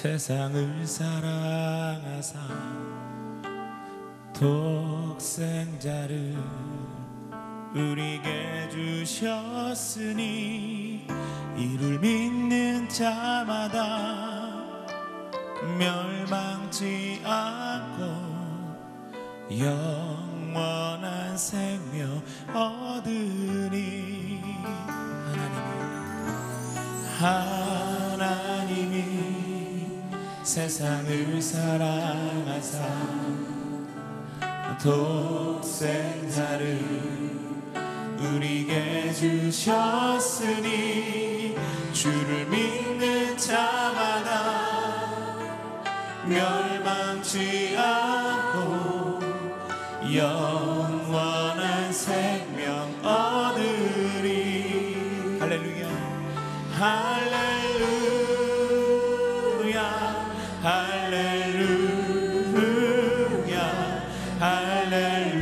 세상을 사랑하사 독생자를 우리에게 주셨으니 이를 믿는 자마다 멸망치 않고 영원한 생명 얻으니 하나님이 세상을 사랑하사 독생자를 우리에게 주셨으니 주를 믿는 자마다 멸망치 않고 영원한 생명 얻으리. 할렐루야 할렐루야 할렐루야 할렐루야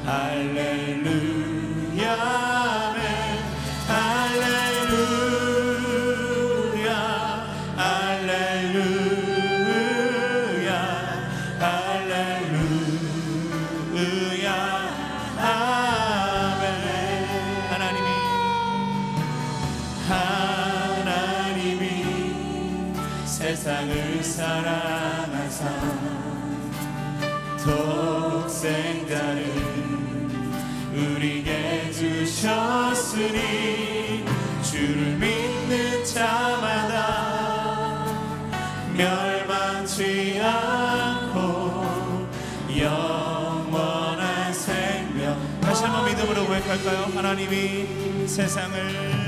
할렐루야 아멘. 할렐루야 할렐루야 할렐루야 아멘. 하나님이 세상을 사랑하사 독생자를 우리에게 주셨으니 주를 믿는 자마다 멸망치 않고 영원한 생명. 다시 한번 믿음으로 고백할까요? 하나님이 세상을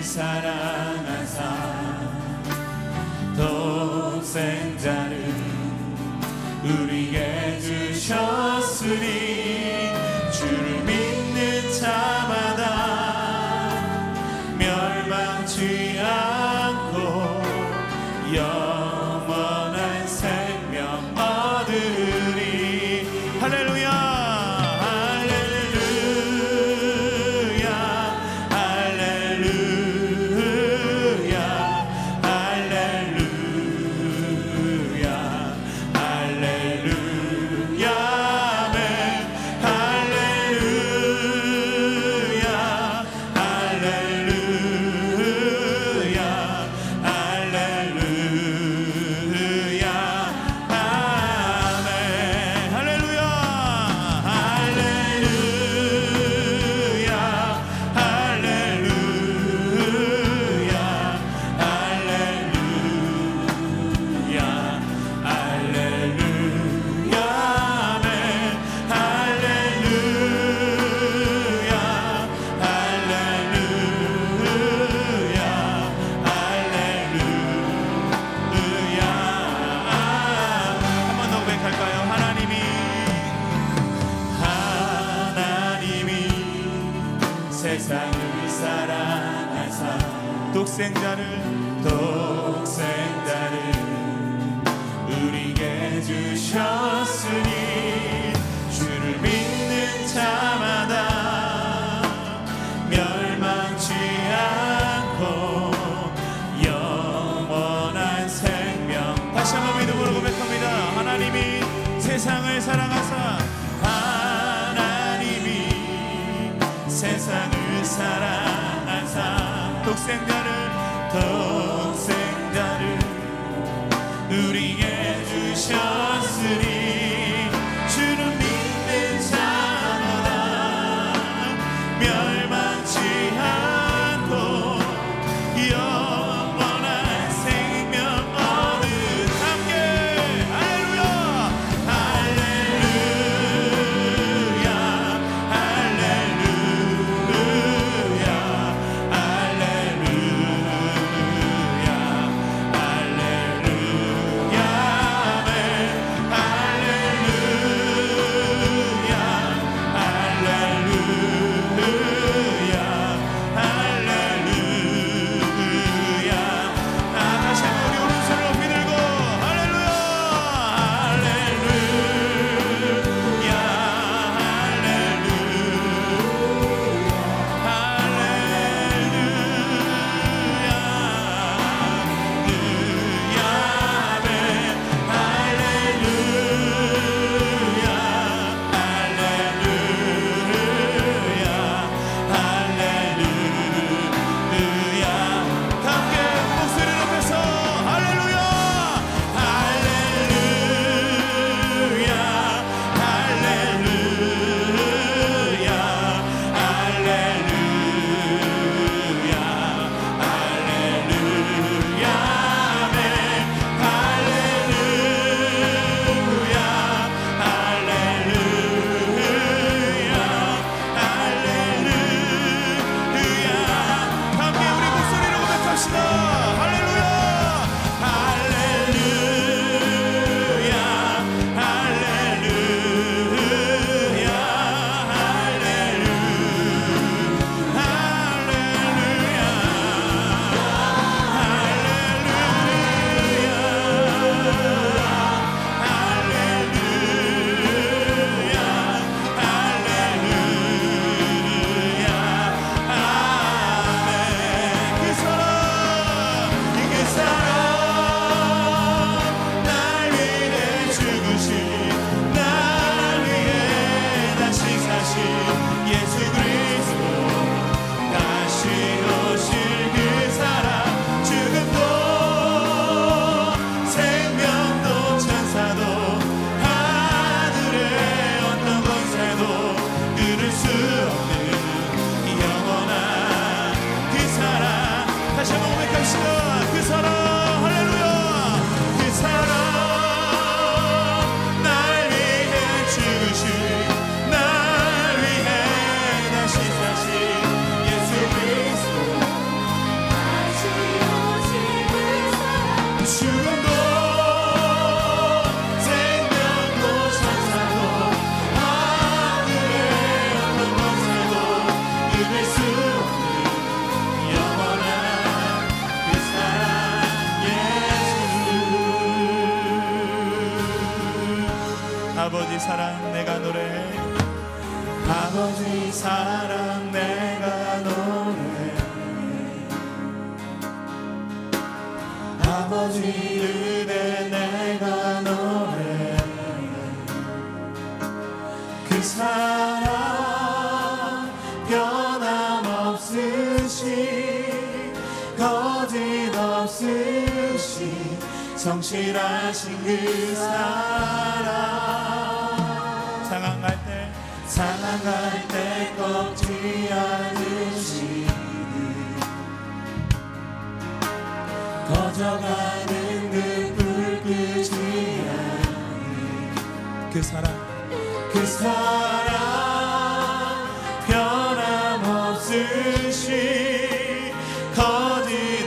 사랑하사 독생자를 우리에게 주셨으니 주를 믿는 자마다 멸망치 않고 영원한 생명 얻으리. 할렐루야 세상을 사랑하사 독생자를 우리에게 주셨으니 주를 믿는 자마다 멸망치 않고 영원한 생명. 다시 한번 믿음으로 고백합니다. 하나님이 세상을 사랑하사 세상을 사랑하사 독생자를 우리에게 주셨으니 주를 믿는 자마다 멸망치 않고 영원한 생명 얻은 함께. 할렐루야 할렐루야 할렐루야 할렐루야 사랑. 다시 한번 고백합시다. 그 사랑. 할렐루야. 그 사랑 날 위해 죽으신, 날 위해 다시 사신 예수 그리스도. 죽음도 생명도 천사도 하늘의 어떤 권세도 이길 수 없는 영원한 그 사랑 예수. 아버지 사랑 내가 노래해. 아버지 사랑 내가 노래해. 아버지 은혜 내가 노래해. 그 사랑 변함없으신, 거짓없으신 성실하신 그 사랑. 상한 갈 때 꺾지 않으시는, 꺼져가는 그 불 끄지 않는 그 사랑. 그 사랑 변함없으신,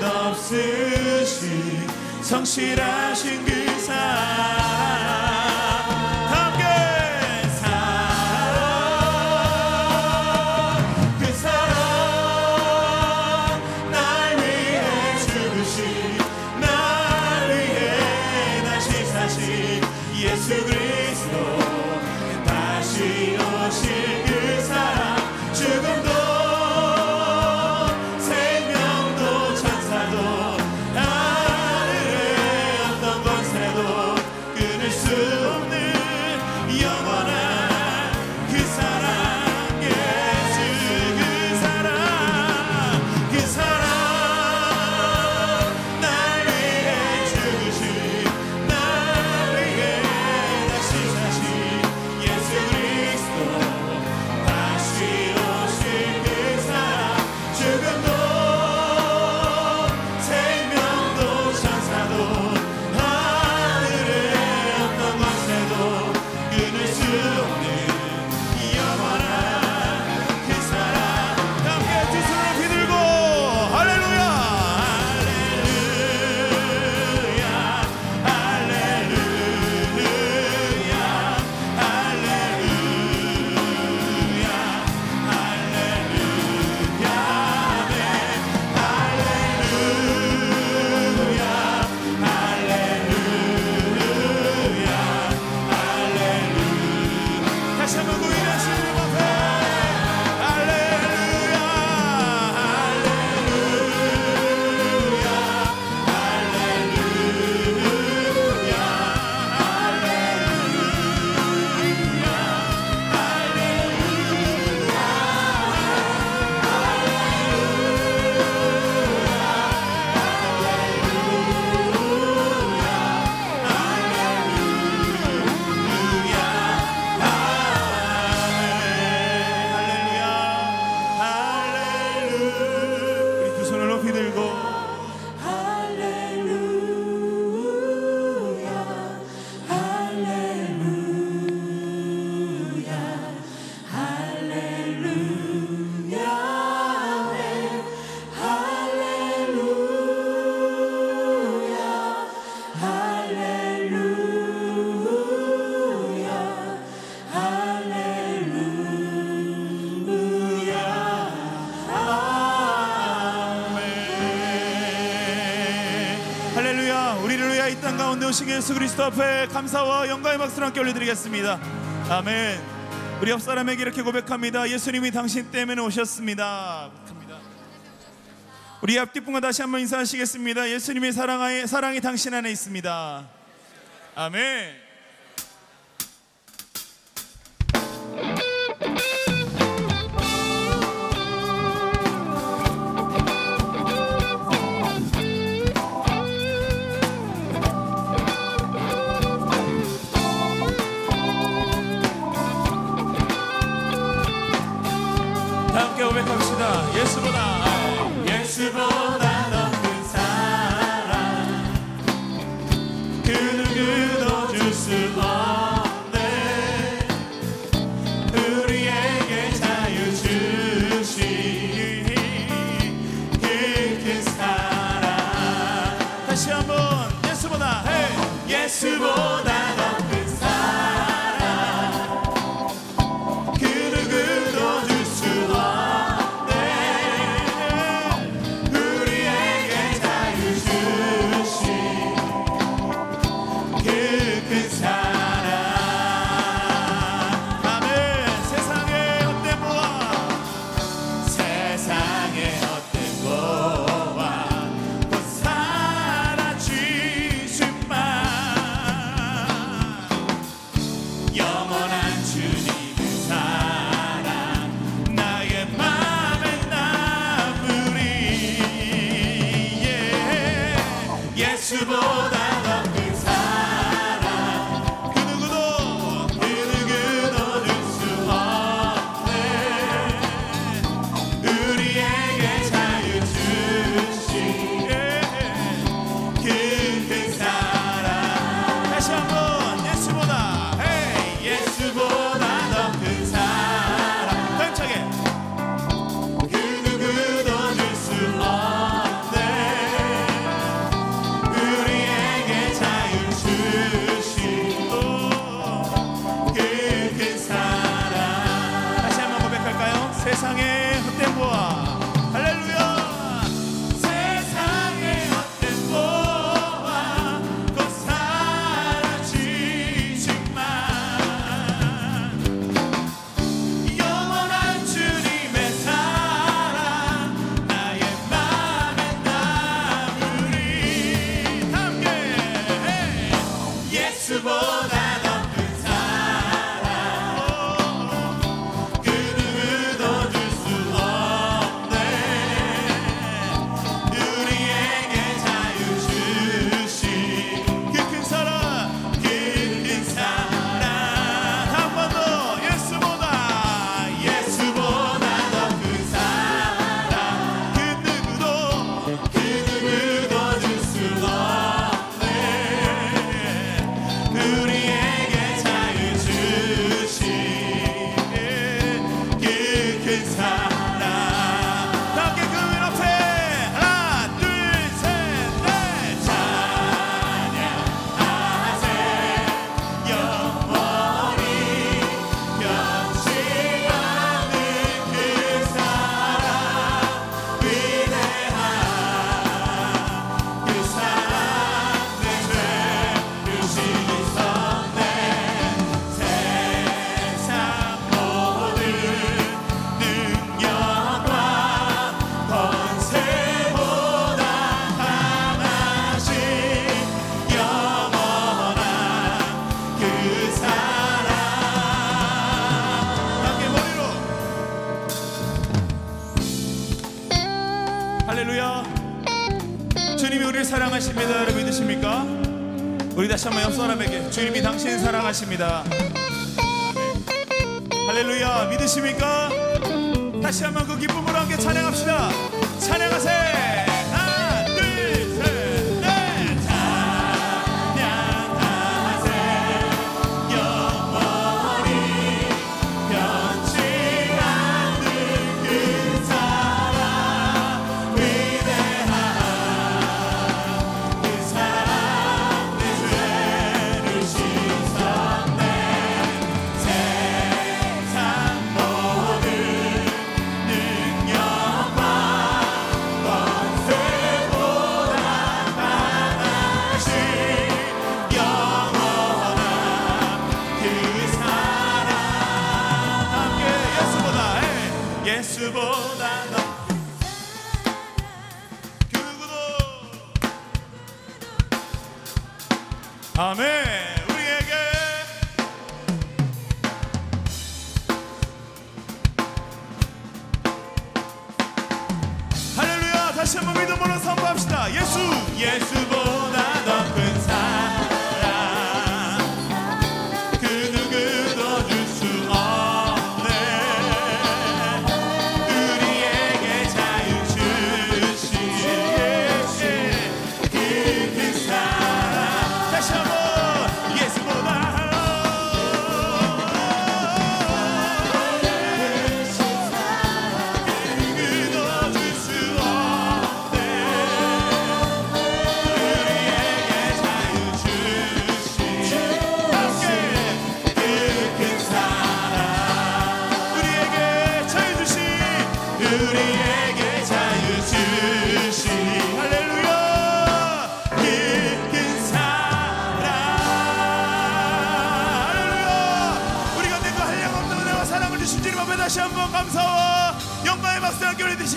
거짓없으신 성실하신 그 사랑. 예수 그리스도 다시 오실 그 사랑. 죽음도 생명도 천사도 하늘의 어떤 권세도 끊을 수 없는 영원한 그 사랑. 예수 그 사랑. 그 사랑 날 위해 죽으신, 예수 그리스도 다시 오실 그 사랑. 죽음도 생명도 천사도 하늘의 어떤 권세도 끊을 수 없는 영원한 그 사랑. 함께 두 손을 비들고 할렐루야 오신 예수 그리스도 앞에 감사와 영광의 박수를 함께 올려드리겠습니다. 아멘. 우리 옆 사람에게 이렇게 고백합니다. 예수님이 당신 때문에 오셨습니다. 우리 앞뒷분과 다시 한번 인사하시겠습니다. 예수님의 사랑이 당신 안에 있습니다. 아멘. 함께 고백합시다. 예수보다 예수보다 더 큰 사랑 그 누구도 줄 수 없네 우리에게 자유 주신 그 큰 사랑 다시 한번 예수보다 예수보다 더 큰 사랑 그 누구도 줄 수 없네 우리에게 자유 주신 그 큰 사랑 아멘 세상의 헛된 보아 세상의 헛된 보아 곧 사라지지만 영원한 주님의 사랑 나의 맘에 남으리 예수보다 더 큰 사랑 그 누구도 줄 수 없네 우리에게 자유 주신 그 큰 사랑 다시 한번 예수보다 예수보다 더 큰 사랑 힘차게 그 누구도 줄 수 없네 우리에게 자유 주신 그 큰 사랑 다시 한번 고백할까요? 세상의 헛된 보아 할렐루야 세상의 헛된 보아 곧 사라지지만 영원한 주님의 사랑 나의 맘에 남으리 함께 예수보다 더 큰 사랑 그 누구도 줄 수 없네 우리에게 자유 주신 그 큰 사랑 그 큰 사랑 한 번 더 예수보다 더 큰 사랑 그 누구도 줄 수 없네 우리에게 자유 주신 그 큰 사랑 함께 그 문 앞에 하나 둘 셋 넷 찬양하세 영원히 변치 않는 그 사랑 위대한 그 사랑 내 죄를 씻었네 세상 모든 능력과 권세보다 강하신 영원한 그 사랑 함께 머리로 할렐루야 주님이 우리를 사랑하십니다 여러분 믿으십니까? 우리 다시 한번 옆 사람에게 주님이 당신 사랑하십니다 할렐루야 믿으십니까? 다시 한번 그 기쁨으로 함께 찬양합시다 찬양하세 하나 둘 셋 넷 찬양하세 영원히 변치 않는 그 사랑 위대한 그 사랑 내 죄를 씻었네 세상 모든 능력과 권세보다 강하신 영원한 그 사랑 함께 예수보다 더 그 누구도 아멘 우리에게 할렐루야 다시 한번 믿음으로 선포합시다 예수보다 더 큰 사랑 그 누구도 줄 수 없네 우리에게 자유 주신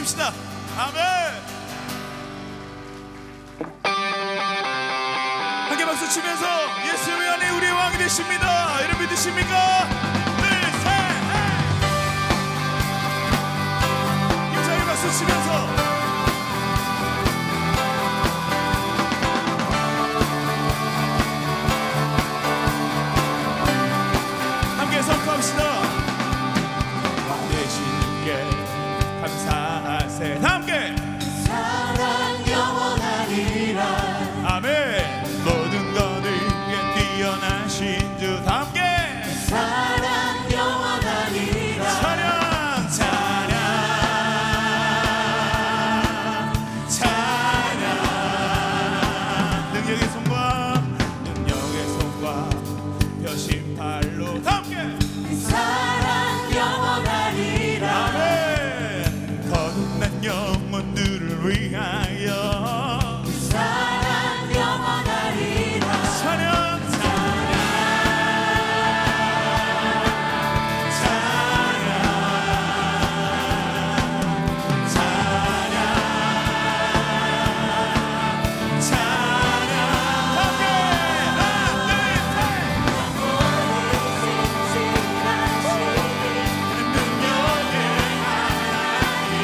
외칩시다. 아멘. 함께 박수 치면서 예수님 안에 우리의 왕이 되십니다. 이름 믿으십니까? 둘, 셋, 힘차게 박수 치면서 함께 선포합시다. 왕 되신 게 감사하세. 함께 사랑 영원하리라. 아멘. 모든 것 위에 뛰어나신 주. 함께 사랑 영원하리라. 찬양 찬양 찬양. 능력의 손과 여신 팔로. 함께 사랑 영원하리라. 아멘. 거듭난 영혼들을 위하여 사랑 영원하리라. 찬양 찬양 찬양 찬양. 함께 하나 둘 셋. 능력의 하나님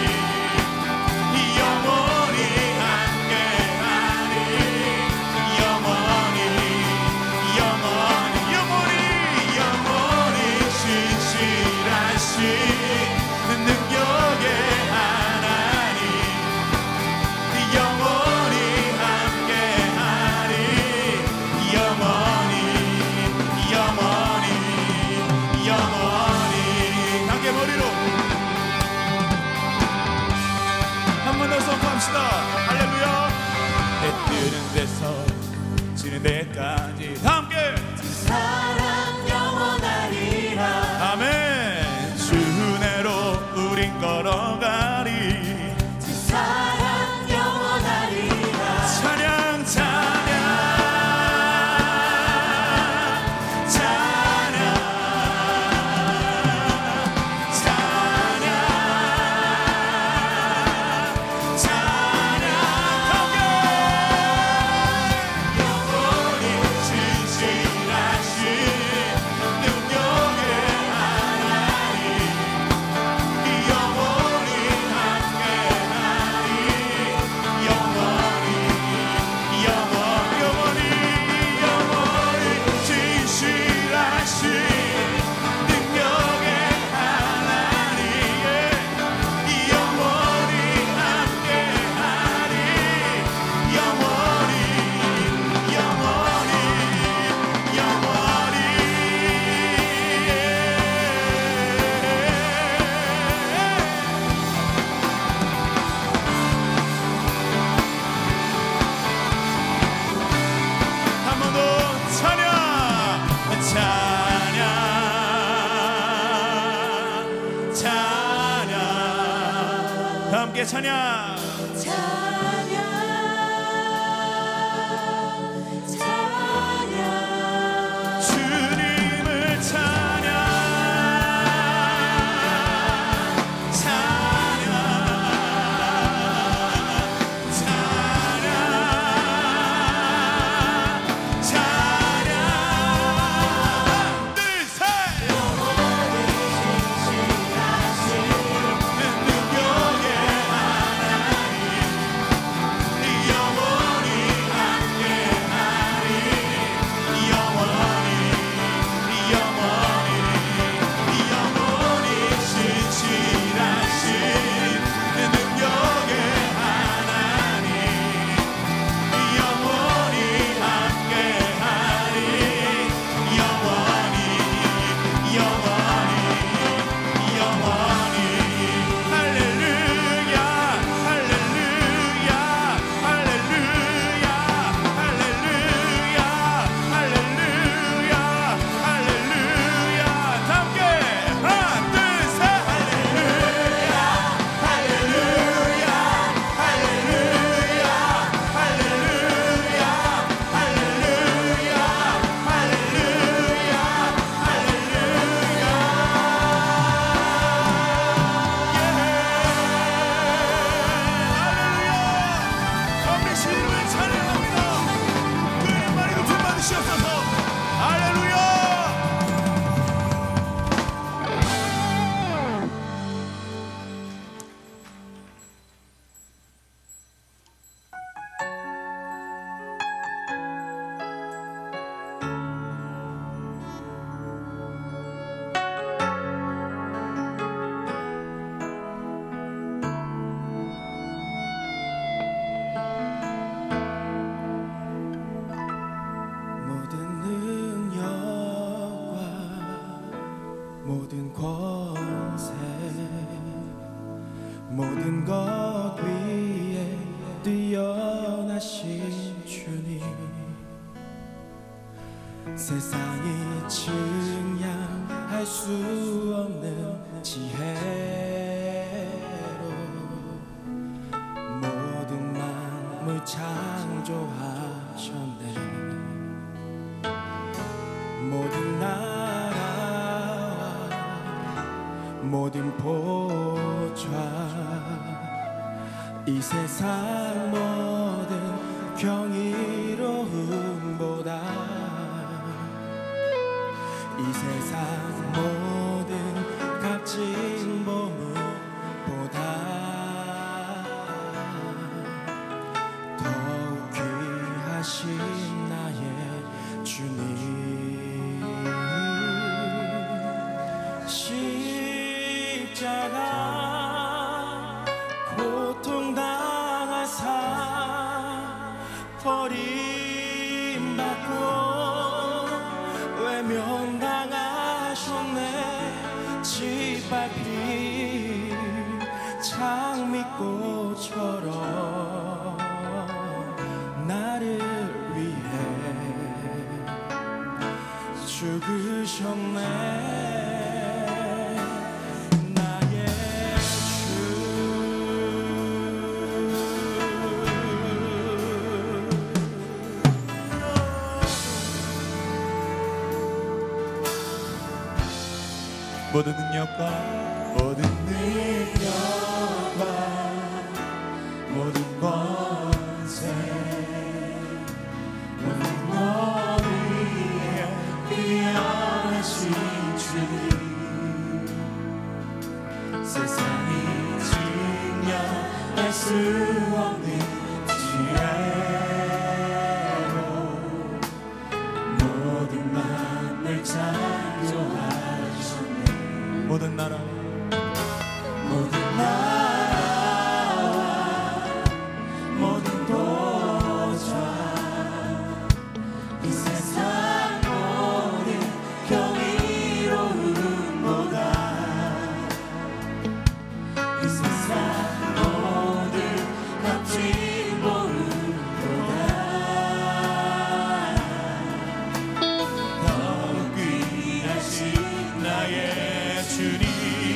영원히 함께하리. 영원히 신실하신 능력의 하나님 영원히 함께하리. 영원히 함께 머리로 한 번 더 선포합시다. 할렐루야. 해 뜨는 데서 지는 데까지. 함께 사랑 영원하리라. 아멘. 주 은혜로 우린 걸어가리. 사랑 영원하리라. 찬양 찬양 찬양 찬양 찬양. 함께 영원히 진실하신 능력의 하나님 영원히 함께하리. 영원히 진실하신 능력의 하나님 영원히 함께하리. 한 번 더 찬양 찬양 찬양. 함께 찬양 찬양 찬양. 주님을 찬양 찬양 찬양 찬양. 둘 셋. 능력의 하나님 수 없는 지혜로 모든 만물 창조하셨네. 모든 나라와 모든 보좌 이 세상 모든 경이로움보다 이 세상 모든 값진 보물보다 더욱 귀하신 나의 주님. 십자가 고통당하사 버림받고 외면당하셨네. 짓밟힌 장미꽃처럼 나를 위해 죽으셨네. 나의 주. 모든 능력과 모든 능력과 모든 권세 모든 너희의 귀하신 주님 세상이 증명할 수 없는 지혜로 모든 만물 창조하셨네. 모든 나라 모든 나라와 모든 보좌 이 세상 모든 경이로움보다 이 세상 모든 값진 보물보다 더욱 귀하신 나의 주님.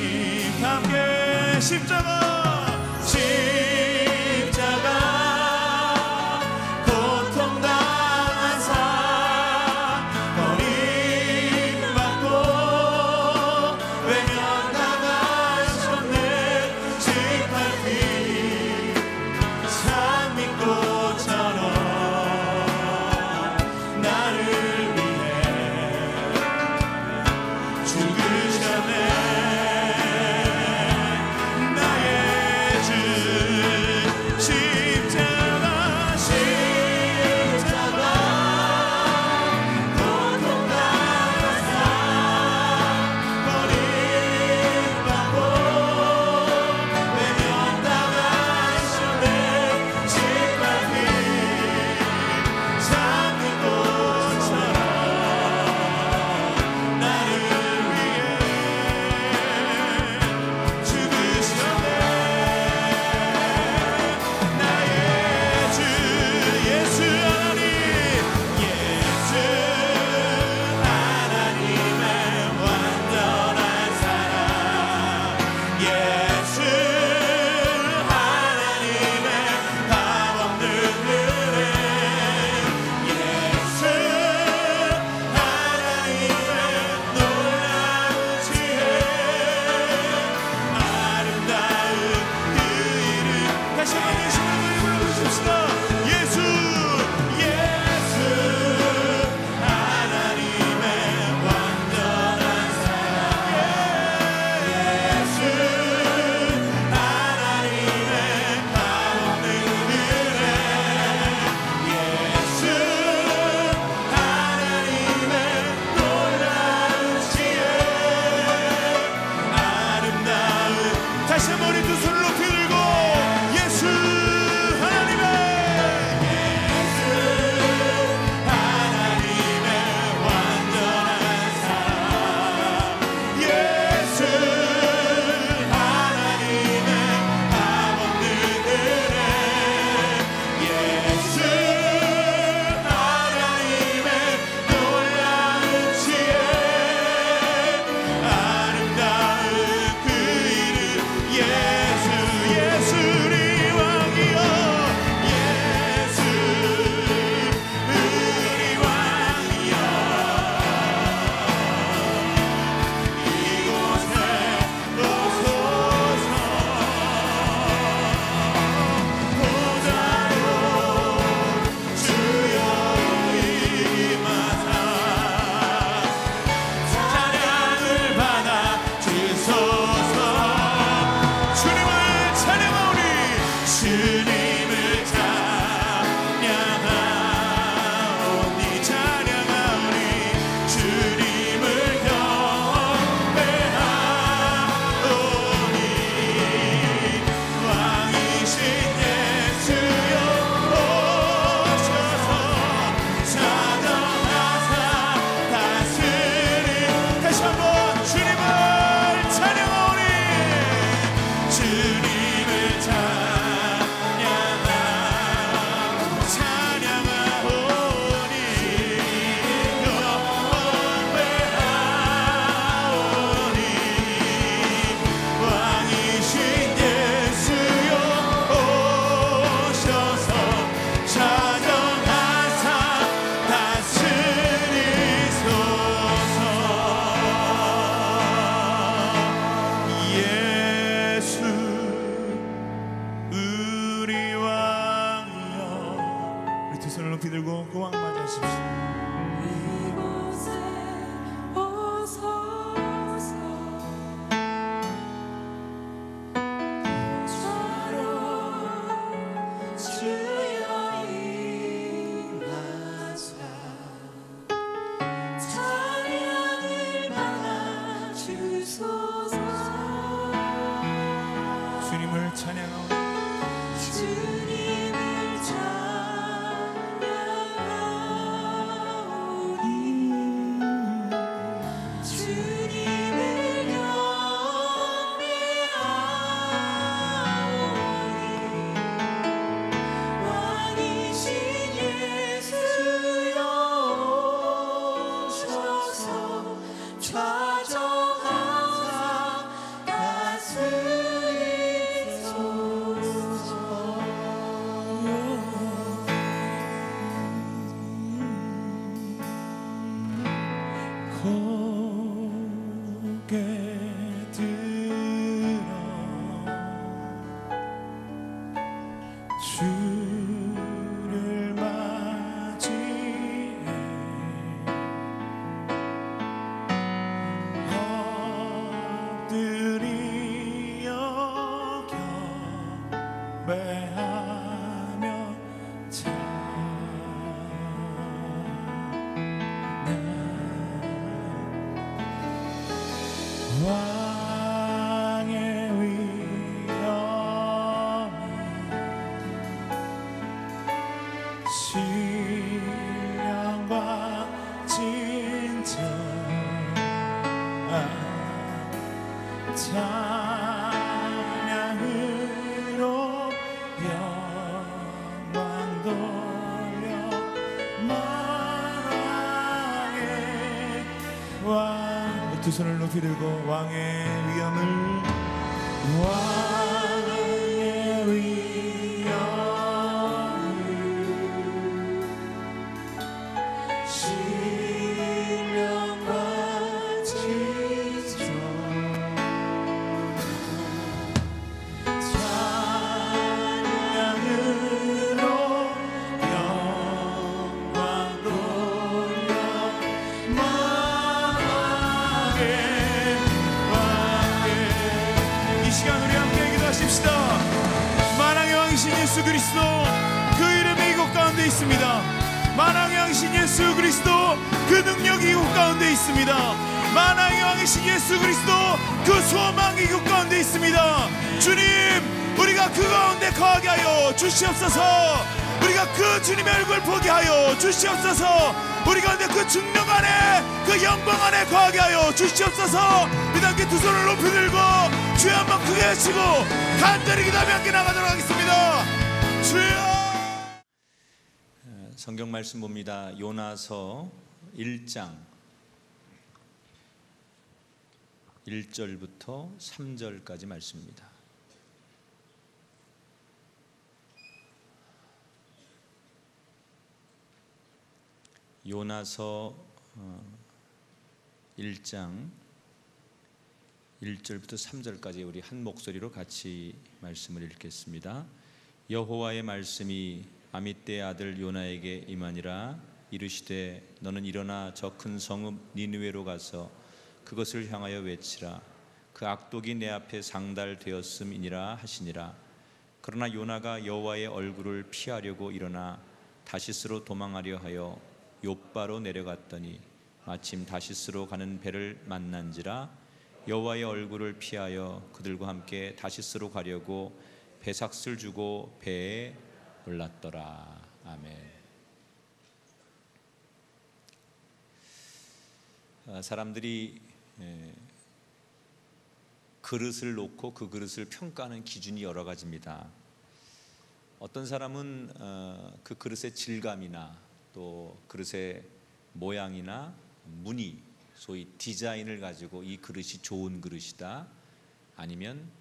두 손을 높이 들고 그 왕 맞이하십시오. 이곳에 오소서 저로 주여 임하사 찬양을 받아 주소서 주님을 찬양하오니 주님을 찬양하오니 주님을 경배하오니 왕이신 예수여 오셔서 좌정하사 다스리소서 고개 들어 주를 맞이해 엎드리어 경배하며 왕의 위엄이 신령과 진정 찬양으로 영광 돌려 만왕의 왕 두 손을 높이 들고 왕의 위엄을 왕의 위엄을 신령과 지존 찬양으로 영광 돌려 만왕의 이 시간 우리 함께 기도하십시다. 만왕의 왕이신 예수 그리스도 그 이름이 이곳 가운데 있습니다. 만왕의 왕이신 예수 그리스도 그 능력이 이곳 가운데 있습니다. 만왕의 왕이신 예수 그리스도 그 소망이 이곳 가운데 있습니다. 주님, 우리가 그 가운데 거하게 하여 주시옵소서. 우리가 그 주님의 얼굴 보게 하여 주시옵소서. 우리 가운데 그 증명 안에 그 영광 안에 거하게 하여 주시옵소서. 우리 함께 두 손을 높이 들고 주여 한번 크게 외치고 간절히 기도하며 함께 나가도록 하겠습니다. 주여. 성경 말씀 봅니다. 요나서 1장 1절부터 3절까지 말씀입니다. 요나서 1장 1절부터 3절까지 우리 한 목소리로 같이 말씀을 읽겠습니다. 여호와의 말씀이 아미떼의 아들 요나에게 임하니라. 이르시되 너는 일어나 저 큰 성읍 니느웨로 가서 그것을 향하여 외치라. 그 악독이 내 앞에 상달되었음이니라 하시니라. 그러나 요나가 여호와의 얼굴을 피하려고 일어나 다시스로 도망하려 하여 욥바로 내려갔더니 마침 다시스로 가는 배를 만난지라. 여호와의 얼굴을 피하여 그들과 함께 다시스로 가려고 배삭을 주고 배에 올랐더라. 아멘. 사람들이 그릇을 놓고 그 그릇을 평가하는 기준이 여러 가지입니다. 어떤 사람은 그 그릇의 질감이나 또 그릇의 모양이나 무늬, 소위 디자인을 가지고 이 그릇이 좋은 그릇이다, 아니면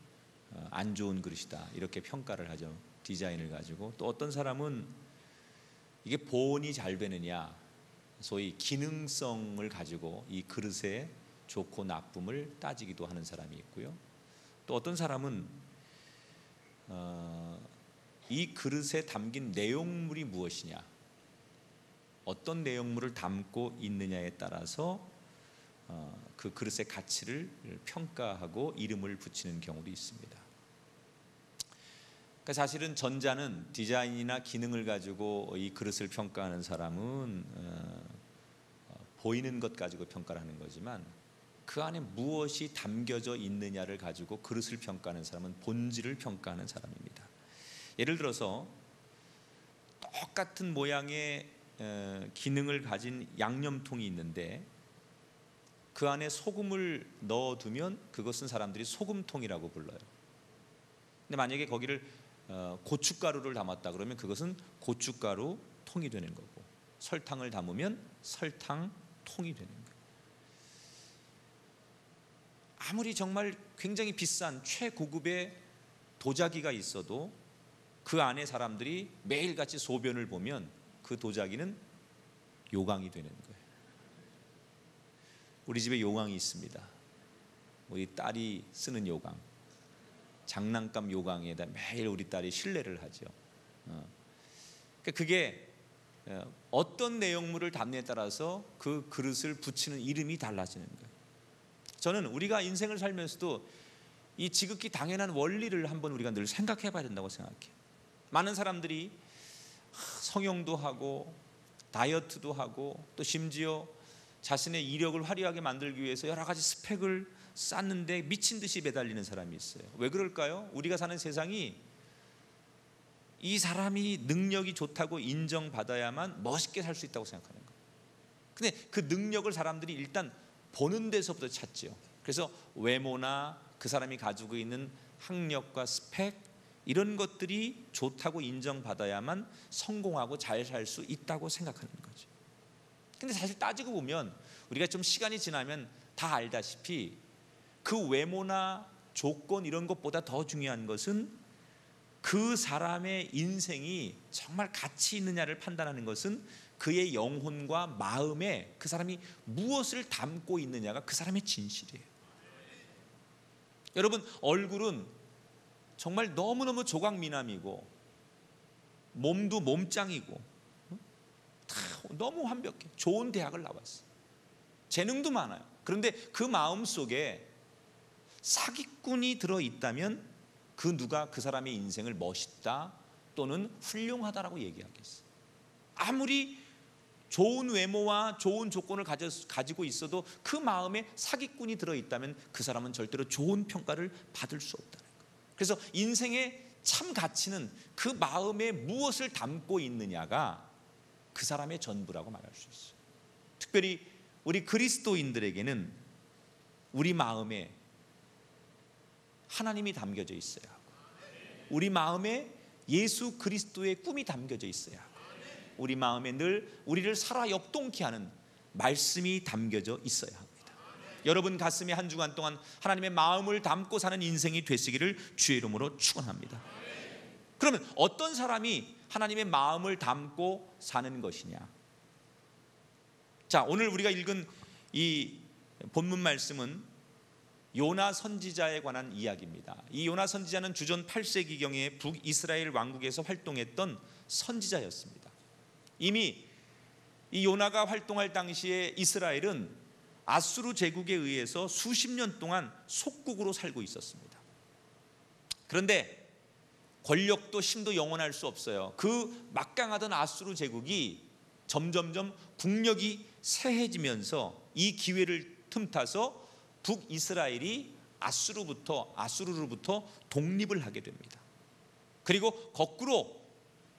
안 좋은 그릇이다, 이렇게 평가를 하죠. 디자인을 가지고. 또 어떤 사람은 이게 보온이 잘 되느냐, 소위 기능성을 가지고 이 그릇의 좋고 나쁨을 따지기도 하는 사람이 있고요. 또 어떤 사람은 이 그릇에 담긴 내용물이 무엇이냐, 어떤 내용물을 담고 있느냐에 따라서 그 그릇의 가치를 평가하고 이름을 붙이는 경우도 있습니다. 그러니까 사실은 전자는 디자인이나 기능을 가지고 이 그릇을 평가하는 사람은 보이는 것 가지고 평가를 하는 거지만, 그 안에 무엇이 담겨져 있느냐를 가지고 그릇을 평가하는 사람은 본질을 평가하는 사람입니다. 예를 들어서 똑같은 모양의 기능을 가진 양념통이 있는데 그 안에 소금을 넣어두면 그것은 사람들이 소금통이라고 불러요. 근데 만약에 거기를 고춧가루를 담았다 그러면 그것은 고춧가루 통이 되는 거고, 설탕을 담으면 설탕통이 되는 거예요. 아무리 정말 굉장히 비싼 최고급의 도자기가 있어도 그 안에 사람들이 매일같이 소변을 보면 그 도자기는 요강이 되는 거예요. 우리 집에 요강이 있습니다. 우리 딸이 쓰는 요강, 장난감 요강에다 매일 우리 딸이 실례를 하죠. 그게 어떤 내용물을 담느냐에 따라서 그 그릇을 붙이는 이름이 달라지는 거예요. 저는 우리가 인생을 살면서도 이 지극히 당연한 원리를 한번 우리가 늘 생각해 봐야 된다고 생각해요. 많은 사람들이 성형도 하고 다이어트도 하고 또 심지어 자신의 이력을 화려하게 만들기 위해서 여러 가지 스펙을 쌓는데 미친 듯이 매달리는 사람이 있어요. 왜 그럴까요? 우리가 사는 세상이 이 사람이 능력이 좋다고 인정받아야만 멋있게 살 수 있다고 생각하는 거예요. 근데 그 능력을 사람들이 일단 보는 데서부터 찾죠. 그래서 외모나 그 사람이 가지고 있는 학력과 스펙, 이런 것들이 좋다고 인정받아야만 성공하고 잘 살 수 있다고 생각하는 거죠. 근데 사실 따지고 보면 우리가 좀 시간이 지나면 다 알다시피 그 외모나 조건 이런 것보다 더 중요한 것은 그 사람의 인생이 정말 가치 있느냐를 판단하는 것은 그의 영혼과 마음에 그 사람이 무엇을 담고 있느냐가 그 사람의 진실이에요. 여러분, 얼굴은 정말 너무너무 조각미남이고 몸도 몸짱이고 다 너무 완벽해. 좋은 대학을 나왔어. 재능도 많아요. 그런데 그 마음속에 사기꾼이 들어있다면 그 누가 그 사람의 인생을 멋있다 또는 훌륭하다라고 얘기하겠어요. 아무리 좋은 외모와 좋은 조건을 가지고 있어도 그 마음에 사기꾼이 들어있다면 그 사람은 절대로 좋은 평가를 받을 수 없다는 거예요. 그래서 인생의 참 가치는 그 마음에 무엇을 담고 있느냐가 그 사람의 전부라고 말할 수 있어요. 특별히 우리 그리스도인들에게는 우리 마음에 하나님이 담겨져 있어야 하고, 우리 마음에 예수 그리스도의 꿈이 담겨져 있어야 하고, 우리 마음에 늘 우리를 살아 역동케 하는 말씀이 담겨져 있어야 합니다. 여러분 가슴에 한 주간 동안 하나님의 마음을 담고 사는 인생이 되시기를 주의 이름으로 축원합니다. 그러면 어떤 사람이 하나님의 마음을 담고 사는 것이냐? 자, 오늘 우리가 읽은 이 본문 말씀은 요나 선지자에 관한 이야기입니다. 이 요나 선지자는 주전 8세기경에 북이스라엘 왕국에서 활동했던 선지자였습니다. 이미 이 요나가 활동할 당시에 이스라엘은 아수르 제국에 의해서 수십 년 동안 속국으로 살고 있었습니다. 그런데 권력도 힘도 영원할 수 없어요. 그 막강하던 아수르 제국이 점점점 국력이 쇠해지면서 이 기회를 틈타서 북이스라엘이 아수르로부터 독립을 하게 됩니다. 그리고 거꾸로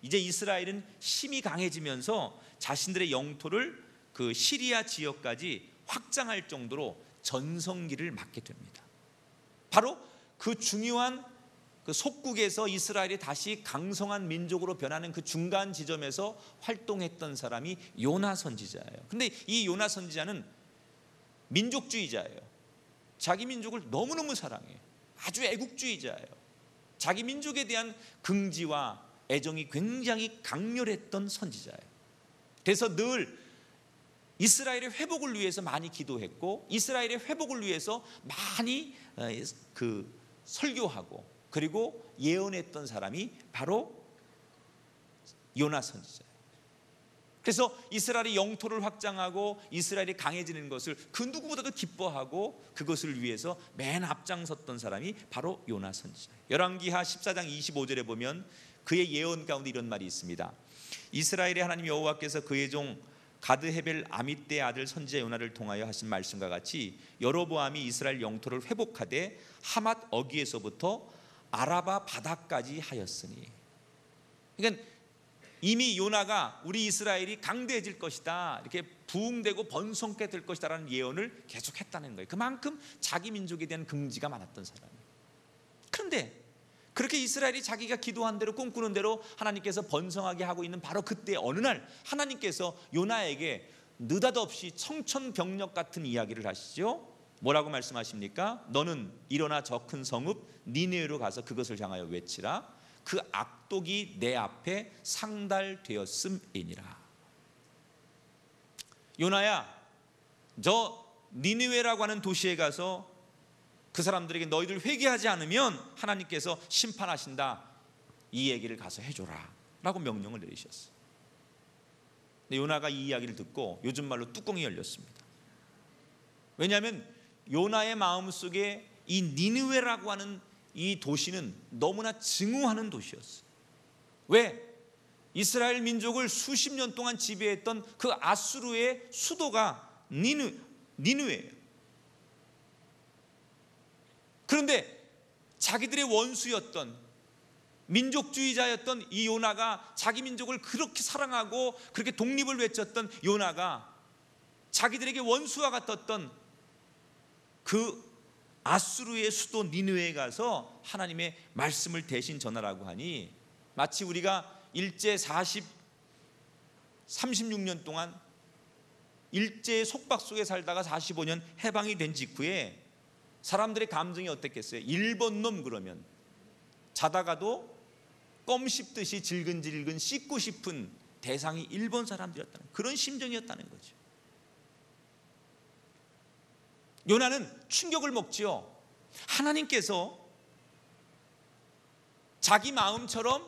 이제 이스라엘은 힘이 강해지면서 자신들의 영토를 그 시리아 지역까지 확장할 정도로 전성기를 맞게 됩니다. 바로 그 중요한 그 속국에서 이스라엘이 다시 강성한 민족으로 변하는 그 중간 지점에서 활동했던 사람이 요나 선지자예요. 근데 이 요나 선지자는 민족주의자예요. 자기 민족을 너무너무 사랑해요. 아주 애국주의자예요. 자기 민족에 대한 긍지와 애정이 굉장히 강렬했던 선지자예요. 그래서 늘 이스라엘의 회복을 위해서 많이 기도했고, 이스라엘의 회복을 위해서 많이 설교하고 그리고 예언했던 사람이 바로 요나 선지자예요. 그래서 이스라엘이 영토를 확장하고 이스라엘이 강해지는 것을 그 누구보다도 기뻐하고 그것을 위해서 맨 앞장섰던 사람이 바로 요나 선지자. 열왕기하 14장 25절에 보면 그의 예언 가운데 이런 말이 있습니다. 이스라엘의 하나님 여호와께서 그의 종 가드 헤벨 아미떼의 아들 선지자 요나를 통하여 하신 말씀과 같이 여로보암이 이스라엘 영토를 회복하되 하맛 어귀에서부터 아라바 바다까지 하였으니. 그러니까 이미 요나가 우리 이스라엘이 강대해질 것이다, 이렇게 부흥되고 번성케 될 것이다라는 예언을 계속했다는 거예요. 그만큼 자기 민족에 대한 긍지가 많았던 사람이에요. 그런데 그렇게 이스라엘이 자기가 기도한 대로 꿈꾸는 대로 하나님께서 번성하게 하고 있는 바로 그때 어느 날 하나님께서 요나에게 느닷없이 청천벽력 같은 이야기를 하시죠. 뭐라고 말씀하십니까? 너는 일어나 저 큰 성읍 니느웨로 가서 그것을 향하여 외치라. 그 악독이 내 앞에 상달되었음이니라. 요나야, 저 니느웨라고 하는 도시에 가서 그 사람들에게 너희들 회개하지 않으면 하나님께서 심판하신다, 이 얘기를 가서 해줘라 라고 명령을 내리셨어요. 근데 요나가 이 이야기를 듣고 요즘 말로 뚜껑이 열렸습니다. 왜냐하면 요나의 마음속에 이 니느웨라고 하는 이 도시는 너무나 증오하는 도시였어요. 왜? 이스라엘 민족을 수십 년 동안 지배했던 그 아수르의 수도가 니느웨예요. 그런데 자기들의 원수였던 민족주의자였던 이 요나가, 자기 민족을 그렇게 사랑하고 그렇게 독립을 외쳤던 요나가 자기들에게 원수와 같았던 그 아수르의 수도 니느웨에 가서 하나님의 말씀을 대신 전하라고 하니, 마치 우리가 일제 36년 동안 일제의 속박 속에 살다가 45년 해방이 된 직후에 사람들의 감정이 어땠겠어요? 일본 놈 그러면 자다가도 껌 씹듯이 질근질근 씹고 싶은 대상이 일본 사람들이었다는 그런 심정이었다는 거죠. 요나는 충격을 먹지요. 하나님께서 자기 마음처럼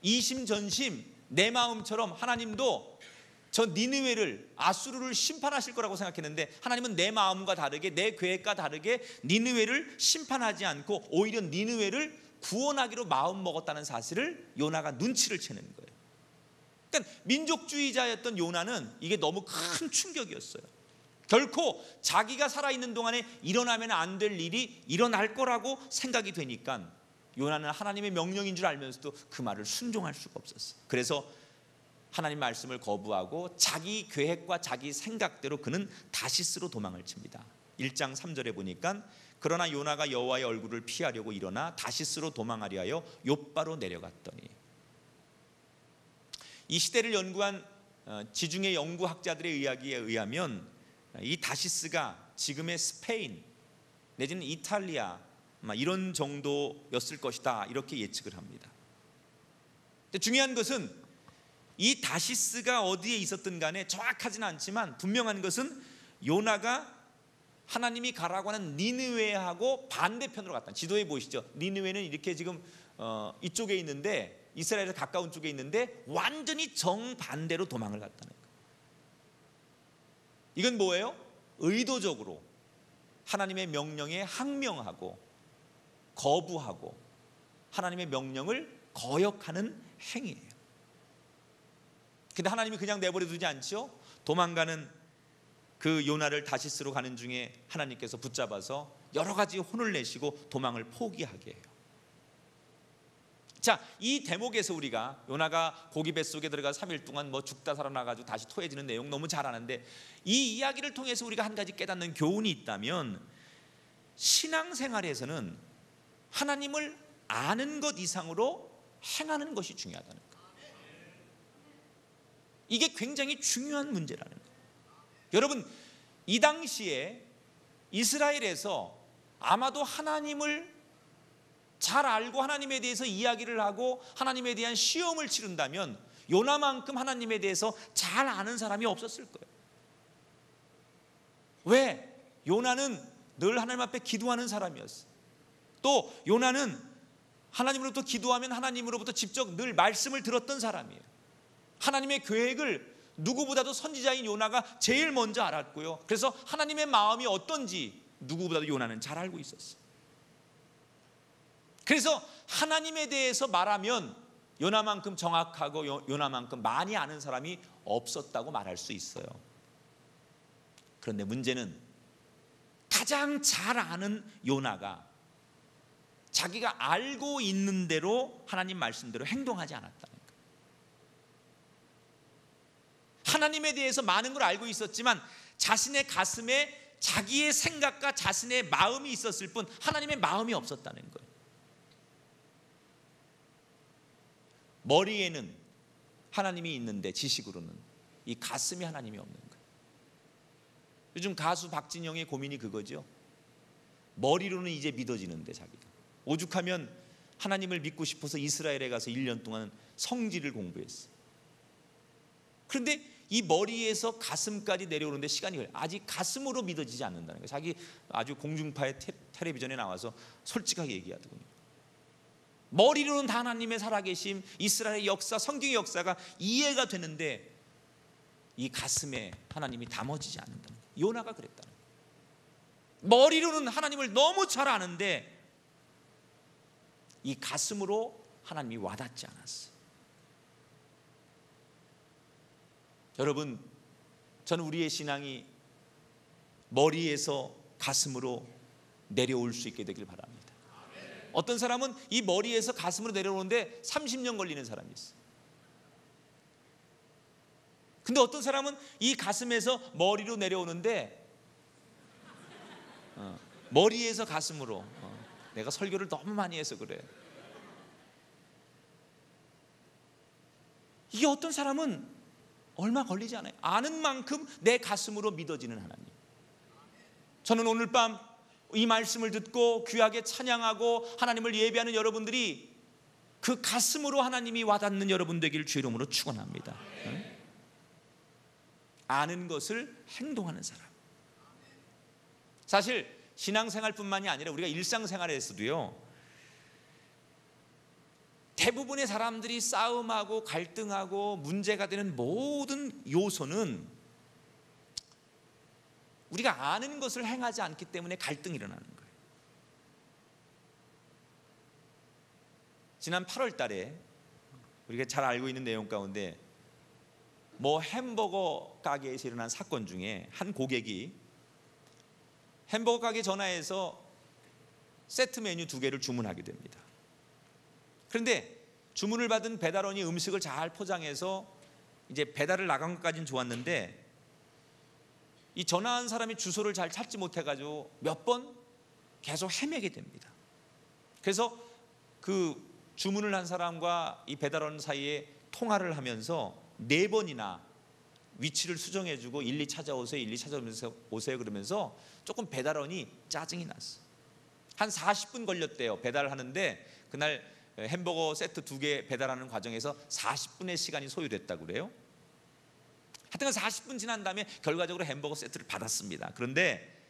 이심전심 내 마음처럼 하나님도 저 니느웨를, 아수르를 심판하실 거라고 생각했는데 하나님은 내 마음과 다르게, 내 계획과 다르게 니느웨를 심판하지 않고 오히려 니느웨를 구원하기로 마음 먹었다는 사실을 요나가 눈치를 채는 거예요. 그러니까 민족주의자였던 요나는 이게 너무 큰 충격이었어요. 결코 자기가 살아있는 동안에 일어나면 안 될 일이 일어날 거라고 생각이 되니까 요나는 하나님의 명령인 줄 알면서도 그 말을 순종할 수가 없었어요. 그래서 하나님 말씀을 거부하고 자기 계획과 자기 생각대로 그는 다시스로 도망을 칩니다. 1장 3절에 보니까 그러나 요나가 여호와의 얼굴을 피하려고 일어나 다시스로 도망하려 하여 욥바로 내려갔더니. 이 시대를 연구한 지중해 연구학자들의 이야기에 의하면 이 다시스가 지금의 스페인 내지는 이탈리아 이런 정도였을 것이다, 이렇게 예측을 합니다. 근데 중요한 것은 이 다시스가 어디에 있었든 간에 정확하지는 않지만 분명한 것은 요나가 하나님이 가라고 하는 니느웨하고 반대편으로 갔다. 지도에 보이시죠? 니느웨는 이렇게 지금 이쪽에 있는데, 이스라엘에서 가까운 쪽에 있는데 완전히 정반대로 도망을 갔다는 거예요. 이건 뭐예요? 의도적으로 하나님의 명령에 항명하고 거부하고 하나님의 명령을 거역하는 행위예요. 근데 하나님이 그냥 내버려 두지 않죠. 도망가는 그 요나를 다시스로 가는 중에 하나님께서 붙잡아서 여러 가지 혼을 내시고 도망을 포기하게 해요. 자, 이 대목에서 우리가 요나가 고기 뱃속에 들어가 3일 동안 죽다 살아나가지고 다시 토해지는 내용 너무 잘 아는데, 이 이야기를 통해서 우리가 한 가지 깨닫는 교훈이 있다면, 신앙생활에서는 하나님을 아는 것 이상으로 행하는 것이 중요하다는 것. 이게 굉장히 중요한 문제라는 거예요. 여러분, 이 당시에 이스라엘에서 아마도 하나님을 잘 알고 하나님에 대해서 이야기를 하고 하나님에 대한 시험을 치른다면 요나만큼 하나님에 대해서 잘 아는 사람이 없었을 거예요. 왜? 요나는 늘 하나님 앞에 기도하는 사람이었어요. 또 요나는 하나님으로부터 기도하면 하나님으로부터 직접 늘 말씀을 들었던 사람이에요. 하나님의 계획을 누구보다도 선지자인 요나가 제일 먼저 알았고요. 그래서 하나님의 마음이 어떤지 누구보다도 요나는 잘 알고 있었어요. 그래서 하나님에 대해서 말하면 요나만큼 정확하고 요나만큼 많이 아는 사람이 없었다고 말할 수 있어요. 그런데 문제는 가장 잘 아는 요나가 자기가 알고 있는 대로 하나님 말씀대로 행동하지 않았다는 거예요. 하나님에 대해서 많은 걸 알고 있었지만 자신의 가슴에 자기의 생각과 자신의 마음이 있었을 뿐 하나님의 마음이 없었다는 거예요. 머리에는 하나님이 있는데 지식으로는 이 가슴에 하나님이 없는 거예요. 요즘 가수 박진영의 고민이 그거죠. 머리로는 이제 믿어지는데 자기가 오죽하면 하나님을 믿고 싶어서 이스라엘에 가서 1년 동안 성지를 공부했어. 그런데 이 머리에서 가슴까지 내려오는데 시간이 걸려요. 아직 가슴으로 믿어지지 않는다는 거예요. 자기 아주 공중파의 텔레비전에 나와서 솔직하게 얘기하더군요. 머리로는 다 하나님의 살아계심, 이스라엘의 역사, 성경의 역사가 이해가 되는데 이 가슴에 하나님이 담아지지 않는다는 거예요. 요나가 그랬다는 거예요. 머리로는 하나님을 너무 잘 아는데 이 가슴으로 하나님이 와닿지 않았어요. 여러분, 저는 우리의 신앙이 머리에서 가슴으로 내려올 수 있게 되길 바랍니다. 어떤 사람은 이 머리에서 가슴으로 내려오는데 30년 걸리는 사람이 있어요. 근데 어떤 사람은 이 가슴에서 머리로 내려오는데 머리에서 가슴으로 내가 설교를 너무 많이 해서 그래. 이게 어떤 사람은 얼마 걸리지 않아요. 아는 만큼 내 가슴으로 믿어지는 하나님. 저는 오늘 밤 이 말씀을 듣고 귀하게 찬양하고 하나님을 예배하는 여러분들이 그 가슴으로 하나님이 와닿는 여러분 되기를 주의 이름으로 축원합니다. 아는 것을 행동하는 사람. 사실 신앙생활뿐만이 아니라 우리가 일상생활에서도요, 대부분의 사람들이 싸움하고 갈등하고 문제가 되는 모든 요소는 우리가 아는 것을 행하지 않기 때문에 갈등이 일어나는 거예요. 지난 8월 달에 우리가 잘 알고 있는 내용 가운데 햄버거 가게에서 일어난 사건 중에 한 고객이 햄버거 가게 전화해서 세트 메뉴 2개를 주문하게 됩니다. 그런데 주문을 받은 배달원이 음식을 잘 포장해서 이제 배달을 나간 것까지는 좋았는데 이 전화한 사람이 주소를 잘 찾지 못해가지고 몇 번 계속 헤매게 됩니다. 그래서 그 주문을 한 사람과 이 배달원 사이에 통화를 하면서 4번이나 위치를 수정해주고 일리 찾아오세요, 일리 찾아오면서 오세요 그러면서 조금 배달원이 짜증이 났어. 한 40분 걸렸대요. 배달하는데 그날 햄버거 세트 2개 배달하는 과정에서 40분의 시간이 소요됐다고 그래요. 하여튼 40분 지난 다음에 결과적으로 햄버거 세트를 받았습니다. 그런데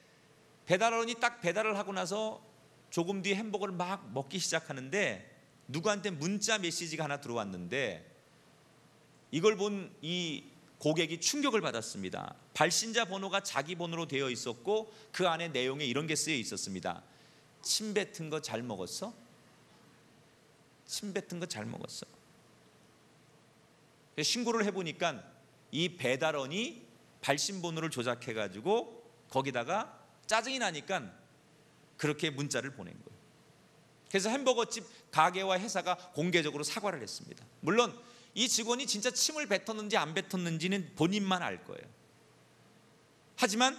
배달원이 딱 배달을 하고 나서 조금 뒤에 햄버거를 막 먹기 시작하는데 누구한테 문자 메시지가 하나 들어왔는데 이걸 본 이 고객이 충격을 받았습니다. 발신자 번호가 자기 번호로 되어 있었고 그 안에 내용에 이런 게 쓰여 있었습니다. 침 뱉은 거 잘 먹었어? 침 뱉은 거 잘 먹었어? 신고를 해보니까 이 배달원이 발신 번호를 조작해가지고 거기다가 짜증이 나니까 그렇게 문자를 보낸 거예요. 그래서 햄버거집 가게와 회사가 공개적으로 사과를 했습니다. 물론 이 직원이 진짜 침을 뱉었는지 안 뱉었는지는 본인만 알 거예요. 하지만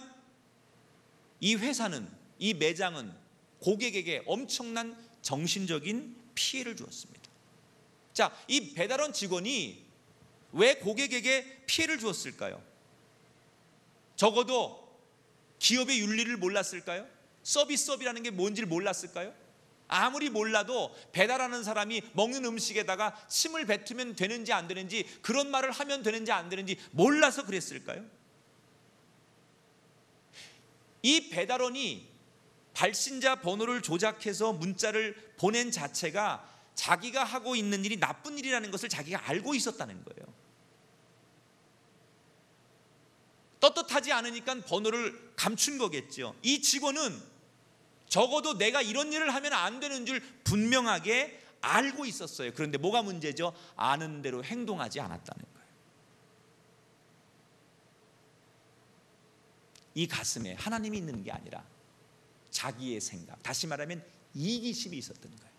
이 회사는, 이 매장은 고객에게 엄청난 정신적인 피해를 주었습니다. 자, 이 배달원 직원이 왜 고객에게 피해를 주었을까요? 적어도 기업의 윤리를 몰랐을까요? 서비스업이라는 게 뭔지를 몰랐을까요? 아무리 몰라도 배달하는 사람이 먹는 음식에다가 침을 뱉으면 되는지 안 되는지, 그런 말을 하면 되는지 안 되는지 몰라서 그랬을까요? 이 배달원이 발신자 번호를 조작해서 문자를 보낸 자체가 자기가 하고 있는 일이 나쁜 일이라는 것을 자기가 알고 있었다는 거예요. 떳떳하지 않으니까 번호를 감춘 거겠죠. 이 직원은 적어도 내가 이런 일을 하면 안 되는 줄 분명하게 알고 있었어요. 그런데 뭐가 문제죠? 아는 대로 행동하지 않았다는 거예요. 이 가슴에 하나님이 있는 게 아니라 자기의 생각, 다시 말하면 이기심이 있었던 거예요.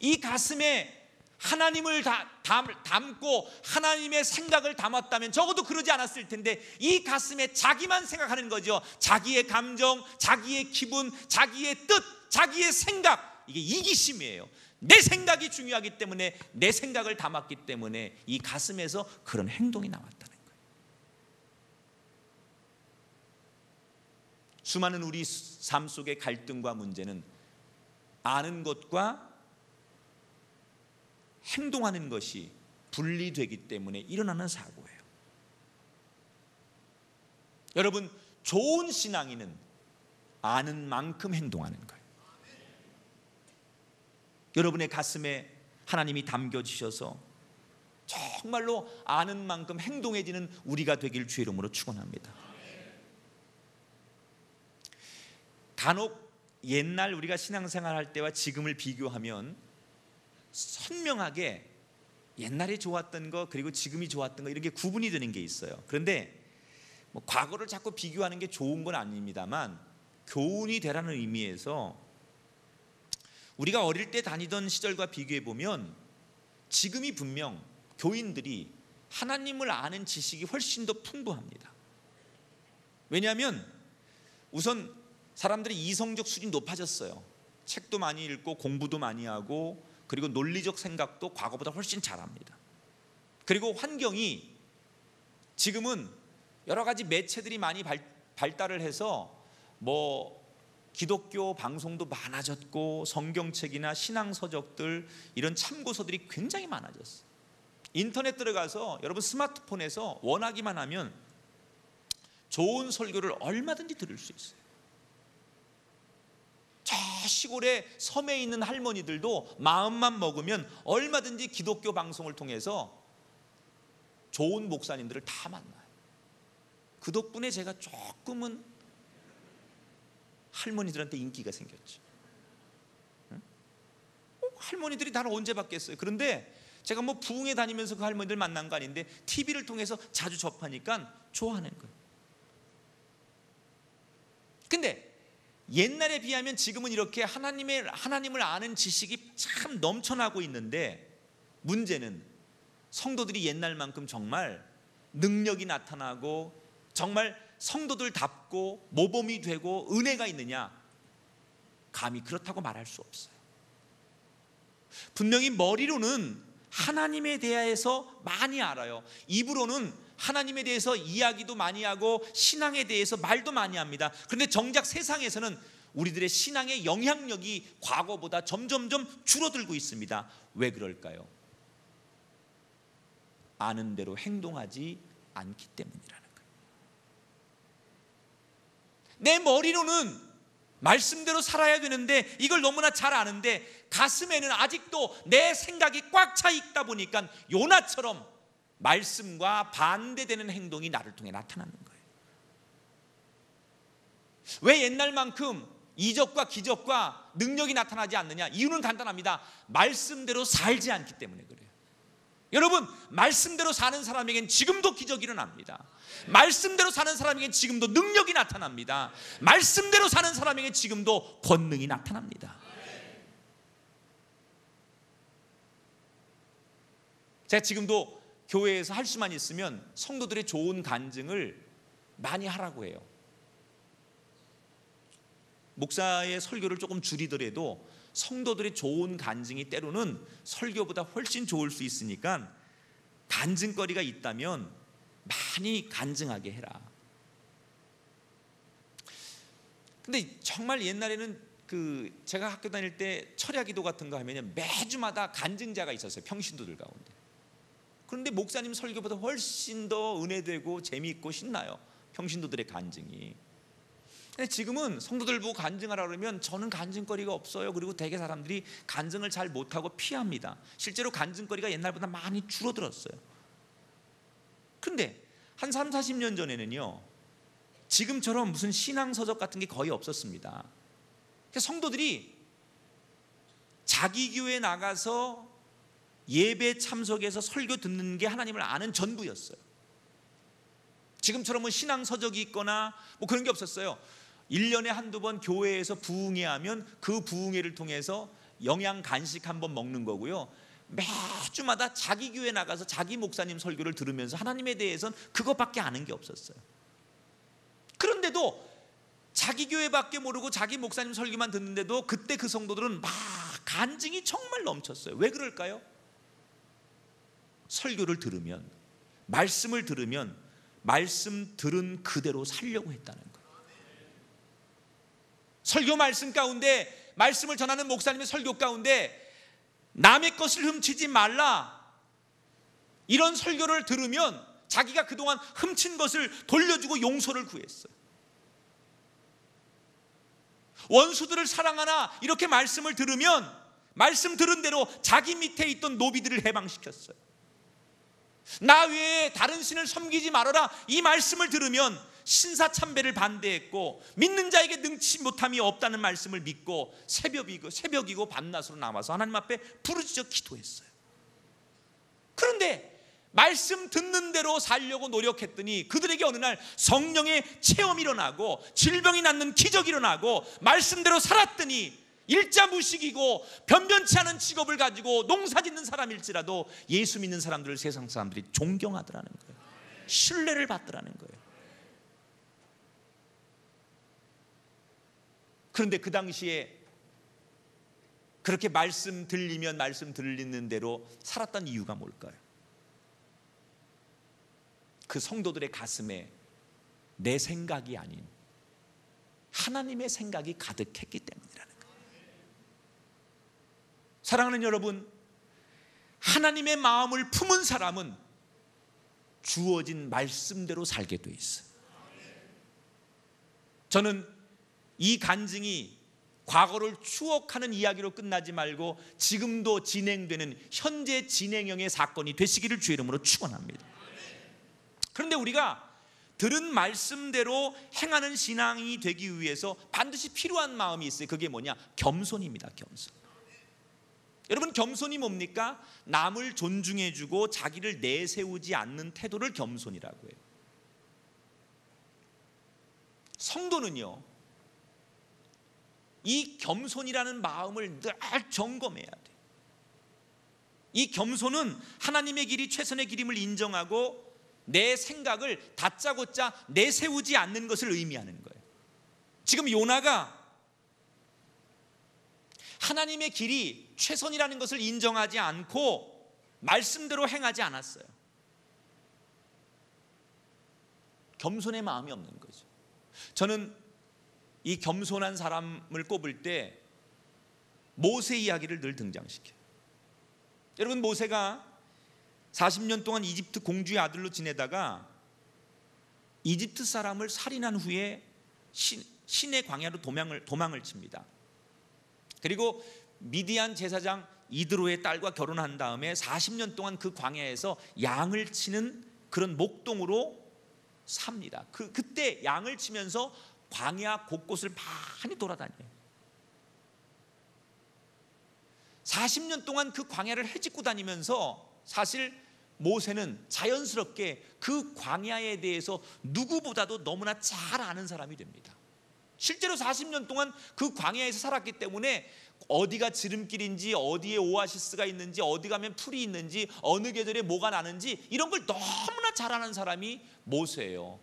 이 가슴에 하나님을 담고 하나님의 생각을 담았다면 적어도 그러지 않았을 텐데 이 가슴에 자기만 생각하는 거죠. 자기의 감정, 자기의 기분, 자기의 뜻, 자기의 생각, 이게 이기심이에요. 내 생각이 중요하기 때문에, 내 생각을 담았기 때문에 이 가슴에서 그런 행동이 나왔다는 거예요. 수많은 우리 삶 속의 갈등과 문제는 아는 것과 행동하는 것이 분리되기 때문에 일어나는 사고예요. 여러분, 좋은 신앙인은 아는 만큼 행동하는 거예요. 여러분의 가슴에 하나님이 담겨주셔서 정말로 아는 만큼 행동해지는 우리가 되길 주의 이름으로 축원합니다. 간혹 옛날 우리가 신앙생활 할 때와 지금을 비교하면 선명하게 옛날에 좋았던 거 그리고 지금이 좋았던 거 이렇게 구분이 되는 게 있어요. 그런데 뭐 과거를 자꾸 비교하는 게 좋은 건 아닙니다만 교훈이 되라는 의미에서 우리가 어릴 때 다니던 시절과 비교해 보면 지금이 분명 교인들이 하나님을 아는 지식이 훨씬 더 풍부합니다. 왜냐하면 우선 사람들이 이성적 수준이 높아졌어요. 책도 많이 읽고 공부도 많이 하고 그리고 논리적 생각도 과거보다 훨씬 잘합니다. 그리고 환경이 지금은 여러 가지 매체들이 많이 발달을 해서 뭐 기독교 방송도 많아졌고 성경책이나 신앙서적들 이런 참고서들이 굉장히 많아졌어요. 인터넷 들어가서 여러분 스마트폰에서 원하기만 하면 좋은 설교를 얼마든지 들을 수 있어요. 저 시골에 섬에 있는 할머니들도 마음만 먹으면 얼마든지 기독교 방송을 통해서 좋은 목사님들을 다 만나요. 그 덕분에 제가 조금은 할머니들한테 인기가 생겼죠. 할머니들이 나를 언제 봤겠어요. 그런데 제가 뭐 부흥회 다니면서 그 할머니들 만난 거 아닌데 TV를 통해서 자주 접하니까 좋아하는 거예요. 근데 옛날에 비하면 지금은 이렇게 하나님을 아는 지식이 참 넘쳐나고 있는데 문제는 성도들이 옛날만큼 정말 능력이 나타나고 정말 성도들답고 모범이 되고 은혜가 있느냐? 감히 그렇다고 말할 수 없어요. 분명히 머리로는 하나님에 대해서 많이 알아요. 입으로는 하나님에 대해서 이야기도 많이 하고 신앙에 대해서 말도 많이 합니다. 그런데 정작 세상에서는 우리들의 신앙의 영향력이 과거보다 점점점 줄어들고 있습니다. 왜 그럴까요? 아는 대로 행동하지 않기 때문이라는 거예요. 내 머리로는 말씀대로 살아야 되는데 이걸 너무나 잘 아는데 가슴에는 아직도 내 생각이 꽉 차 있다 보니까 요나처럼 말씀과 반대되는 행동이 나를 통해 나타나는 거예요. 왜 옛날만큼 이적과 기적과 능력이 나타나지 않느냐? 이유는 간단합니다. 말씀대로 살지 않기 때문에 그래요. 여러분, 말씀대로 사는 사람에겐 지금도 기적이 일어납니다. 말씀대로 사는 사람에겐 지금도 능력이 나타납니다. 말씀대로 사는 사람에겐 지금도 권능이 나타납니다. 제가 지금도 교회에서 할 수만 있으면 성도들의 좋은 간증을 많이 하라고 해요. 목사의 설교를 조금 줄이더라도 성도들의 좋은 간증이 때로는 설교보다 훨씬 좋을 수 있으니까 간증거리가 있다면 많이 간증하게 해라. 근데 정말 옛날에는 제가 학교 다닐 때 철야 기도 같은 거 하면 매주마다 간증자가 있었어요. 평신도들 가운데. 그런데 목사님 설교보다 훨씬 더 은혜되고 재미있고 신나요. 평신도들의 간증이. 근데 지금은 성도들 보고 간증하라 그러면 저는 간증거리가 없어요. 그리고 대개 사람들이 간증을 잘 못하고 피합니다. 실제로 간증거리가 옛날보다 많이 줄어들었어요. 그런데 한 3, 40년 전에는요, 지금처럼 무슨 신앙서적 같은 게 거의 없었습니다. 성도들이 자기 교회에 나가서 예배 참석해서 설교 듣는 게 하나님을 아는 전부였어요. 지금처럼 뭐 신앙서적이 있거나 뭐 그런 게 없었어요. 1년에 한두 번 교회에서 부흥회 하면 그 부흥회를 통해서 영양 간식 한번 먹는 거고요, 매주마다 자기 교회 나가서 자기 목사님 설교를 들으면서 하나님에 대해서는 그것밖에 아는 게 없었어요. 그런데도 자기 교회밖에 모르고 자기 목사님 설교만 듣는데도 그때 그 성도들은 막 간증이 정말 넘쳤어요. 왜 그럴까요? 설교를 들으면, 말씀을 들으면 말씀 들은 그대로 살려고 했다는 거예요. 설교 말씀 가운데, 말씀을 전하는 목사님의 설교 가운데 남의 것을 훔치지 말라, 이런 설교를 들으면 자기가 그동안 훔친 것을 돌려주고 용서를 구했어요. 원수들을 사랑하나, 이렇게 말씀을 들으면 말씀 들은 대로 자기 밑에 있던 노비들을 해방시켰어요. 나 외에 다른 신을 섬기지 말아라, 이 말씀을 들으면 신사참배를 반대했고 믿는 자에게 능치 못함이 없다는 말씀을 믿고 새벽이고 밤낮으로 나와서 하나님 앞에 부르짖어 기도했어요. 그런데 말씀 듣는 대로 살려고 노력했더니 그들에게 어느 날 성령의 체험이 일어나고 질병이 낫는 기적이 일어나고 말씀대로 살았더니 일자무식이고 변변치 않은 직업을 가지고 농사짓는 사람일지라도 예수 믿는 사람들을 세상 사람들이 존경하더라는 거예요. 신뢰를 받더라는 거예요. 그런데 그 당시에 그렇게 말씀 들리면 말씀 들리는 대로 살았던 이유가 뭘까요? 그 성도들의 가슴에 내 생각이 아닌 하나님의 생각이 가득했기 때문이라는 거예요. 사랑하는 여러분, 하나님의 마음을 품은 사람은 주어진 말씀대로 살게 돼 있어요. 저는 이 간증이 과거를 추억하는 이야기로 끝나지 말고 지금도 진행되는 현재 진행형의 사건이 되시기를 주의 이름으로 축원합니다. 그런데 우리가 들은 말씀대로 행하는 신앙이 되기 위해서 반드시 필요한 마음이 있어요. 그게 뭐냐? 겸손입니다. 겸손. 여러분, 겸손이 뭡니까? 남을 존중해주고 자기를 내세우지 않는 태도를 겸손이라고 해요. 성도는요, 이 겸손이라는 마음을 늘 점검해야 돼요. 이 겸손은 하나님의 길이 최선의 길임을 인정하고 내 생각을 다짜고짜 내세우지 않는 것을 의미하는 거예요. 지금 요나가 하나님의 길이 최선이라는 것을 인정하지 않고 말씀대로 행하지 않았어요. 겸손의 마음이 없는 거죠. 저는 이 겸손한 사람을 꼽을 때 모세 이야기를 늘 등장시켜요. 여러분, 모세가 40년 동안 이집트 공주의 아들로 지내다가 이집트 사람을 살인한 후에 시내 광야로 도망을 칩니다. 그리고 미디안 제사장 이드로의 딸과 결혼한 다음에 40년 동안 그 광야에서 양을 치는 그런 목동으로 삽니다. 그때 양을 치면서 광야 곳곳을 많이 돌아다녀요. 40년 동안 그 광야를 헤집고 다니면서 사실 모세는 자연스럽게 그 광야에 대해서 누구보다도 너무나 잘 아는 사람이 됩니다. 실제로 40년 동안 그 광야에서 살았기 때문에 어디가 지름길인지, 어디에 오아시스가 있는지, 어디 가면 풀이 있는지, 어느 계절에 뭐가 나는지 이런 걸 너무나 잘 아는 사람이 모세예요.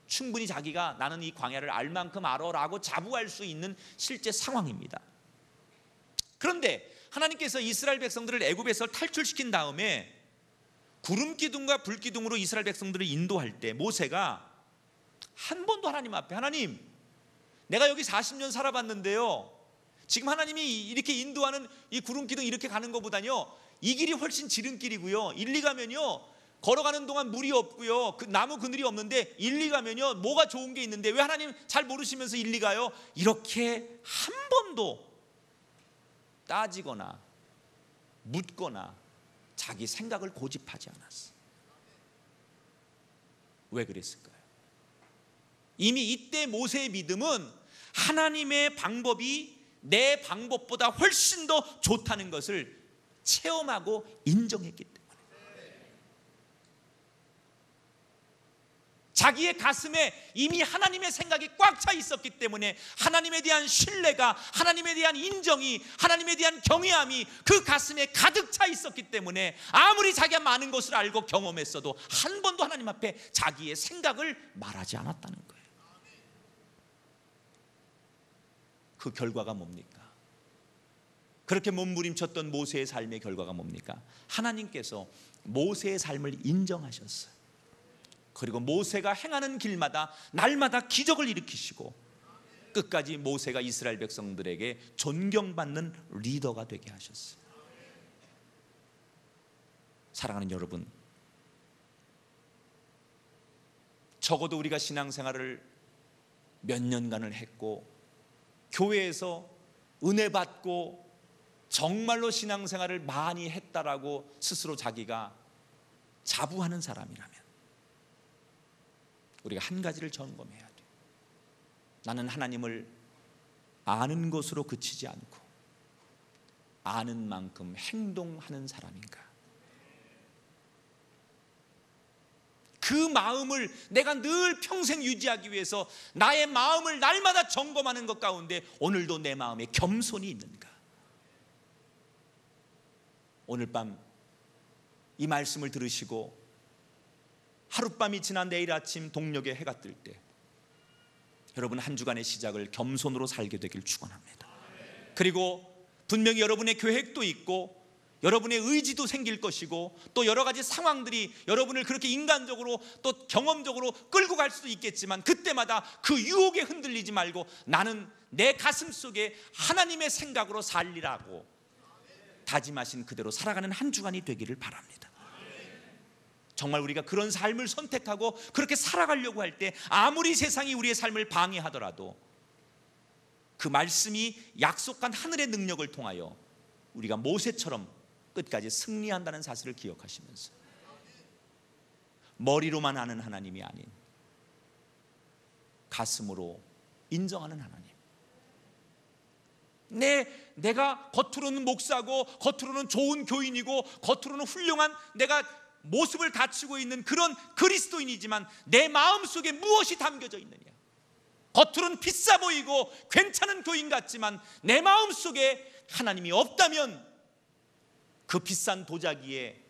충분히 자기가 나는 이 광야를 알 만큼 알아라고 자부할 수 있는 실제 상황입니다. 그런데 하나님께서 이스라엘 백성들을 애굽에서 탈출시킨 다음에 구름 기둥과 불 기둥으로 이스라엘 백성들을 인도할 때 모세가 한 번도 하나님 앞에, 하나님, 내가 여기 40년 살아봤는데요, 지금 하나님이 이렇게 인도하는 이 구름 기둥 이렇게 가는 것보다요, 이 길이 훨씬 지름길이고요, 1, 2 가면요 걸어가는 동안 물이 없고요, 그 나무 그늘이 없는데 1, 2 가면요 뭐가 좋은 게 있는데 왜 하나님 잘 모르시면서 1, 2 가요? 이렇게 한 번도 따지거나 묻거나 자기 생각을 고집하지 않았어. 왜 그랬을까요? 이미 이때 모세의 믿음은 하나님의 방법이 내 방법보다 훨씬 더 좋다는 것을 체험하고 인정했기 때문에, 자기의 가슴에 이미 하나님의 생각이 꽉 차 있었기 때문에 하나님에 대한 신뢰가, 하나님에 대한 인정이, 하나님에 대한 경외함이 그 가슴에 가득 차 있었기 때문에 아무리 자기가 많은 것을 알고 경험했어도 한 번도 하나님 앞에 자기의 생각을 말하지 않았다는 거예요. 그 결과가 뭡니까? 그렇게 몸부림쳤던 모세의 삶의 결과가 뭡니까? 하나님께서 모세의 삶을 인정하셨어요. 그리고 모세가 행하는 길마다 날마다 기적을 일으키시고 끝까지 모세가 이스라엘 백성들에게 존경받는 리더가 되게 하셨어요. 사랑하는 여러분, 적어도 우리가 신앙생활을 몇 년간을 했고 교회에서 은혜 받고 정말로 신앙생활을 많이 했다라고 스스로 자기가 자부하는 사람이라면 우리가 한 가지를 점검해야 돼요. 나는 하나님을 아는 것으로 그치지 않고 아는 만큼 행동하는 사람인가? 그 마음을 내가 늘 평생 유지하기 위해서 나의 마음을 날마다 점검하는 것 가운데 오늘도 내 마음에 겸손이 있는가? 오늘 밤 이 말씀을 들으시고 하룻밤이 지나 내일 아침 동력의 해가 뜰 때 여러분 한 주간의 시작을 겸손으로 살게 되길 축원합니다. 그리고 분명히 여러분의 계획도 있고 여러분의 의지도 생길 것이고 또 여러 가지 상황들이 여러분을 그렇게 인간적으로 또 경험적으로 끌고 갈 수도 있겠지만 그때마다 그 유혹에 흔들리지 말고 나는 내 가슴 속에 하나님의 생각으로 살리라고 다짐하신 그대로 살아가는 한 주간이 되기를 바랍니다. 정말 우리가 그런 삶을 선택하고 그렇게 살아가려고 할 때 아무리 세상이 우리의 삶을 방해하더라도 그 말씀이 약속한 하늘의 능력을 통하여 우리가 모세처럼 끝까지 승리한다는 사실을 기억하시면서 머리로만 아는 하나님이 아닌 가슴으로 인정하는 하나님, 내가 겉으로는 목사고 겉으로는 좋은 교인이고 겉으로는 훌륭한 내가 모습을 갖추고 있는 그런 그리스도인이지만 내 마음속에 무엇이 담겨져 있느냐? 겉으로는 비싸 보이고 괜찮은 교인 같지만 내 마음속에 하나님이 없다면 그 비싼 도자기에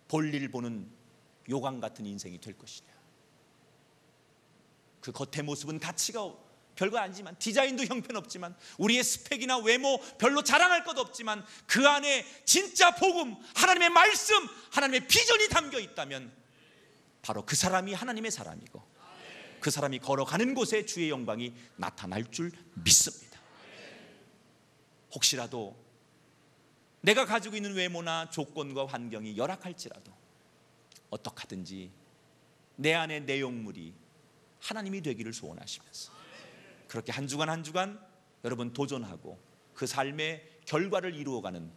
볼일 보는 요강 같은 인생이 될 것이냐? 그 겉의 모습은 가치가 별거 아니지만 디자인도 형편없지만 우리의 스펙이나 외모 별로 자랑할 것 없지만 그 안에 진짜 복음, 하나님의 말씀, 하나님의 비전이 담겨 있다면 바로 그 사람이 하나님의 사람이고 그 사람이 걸어가는 곳에 주의 영광이 나타날 줄 믿습니다. 혹시라도 내가 가지고 있는 외모나 조건과 환경이 열악할지라도 어떻게 하든지 내 안의 내용물이 하나님이 되기를 소원하시면서 그렇게 한 주간 한 주간 여러분 도전하고 그 삶의 결과를 이루어가는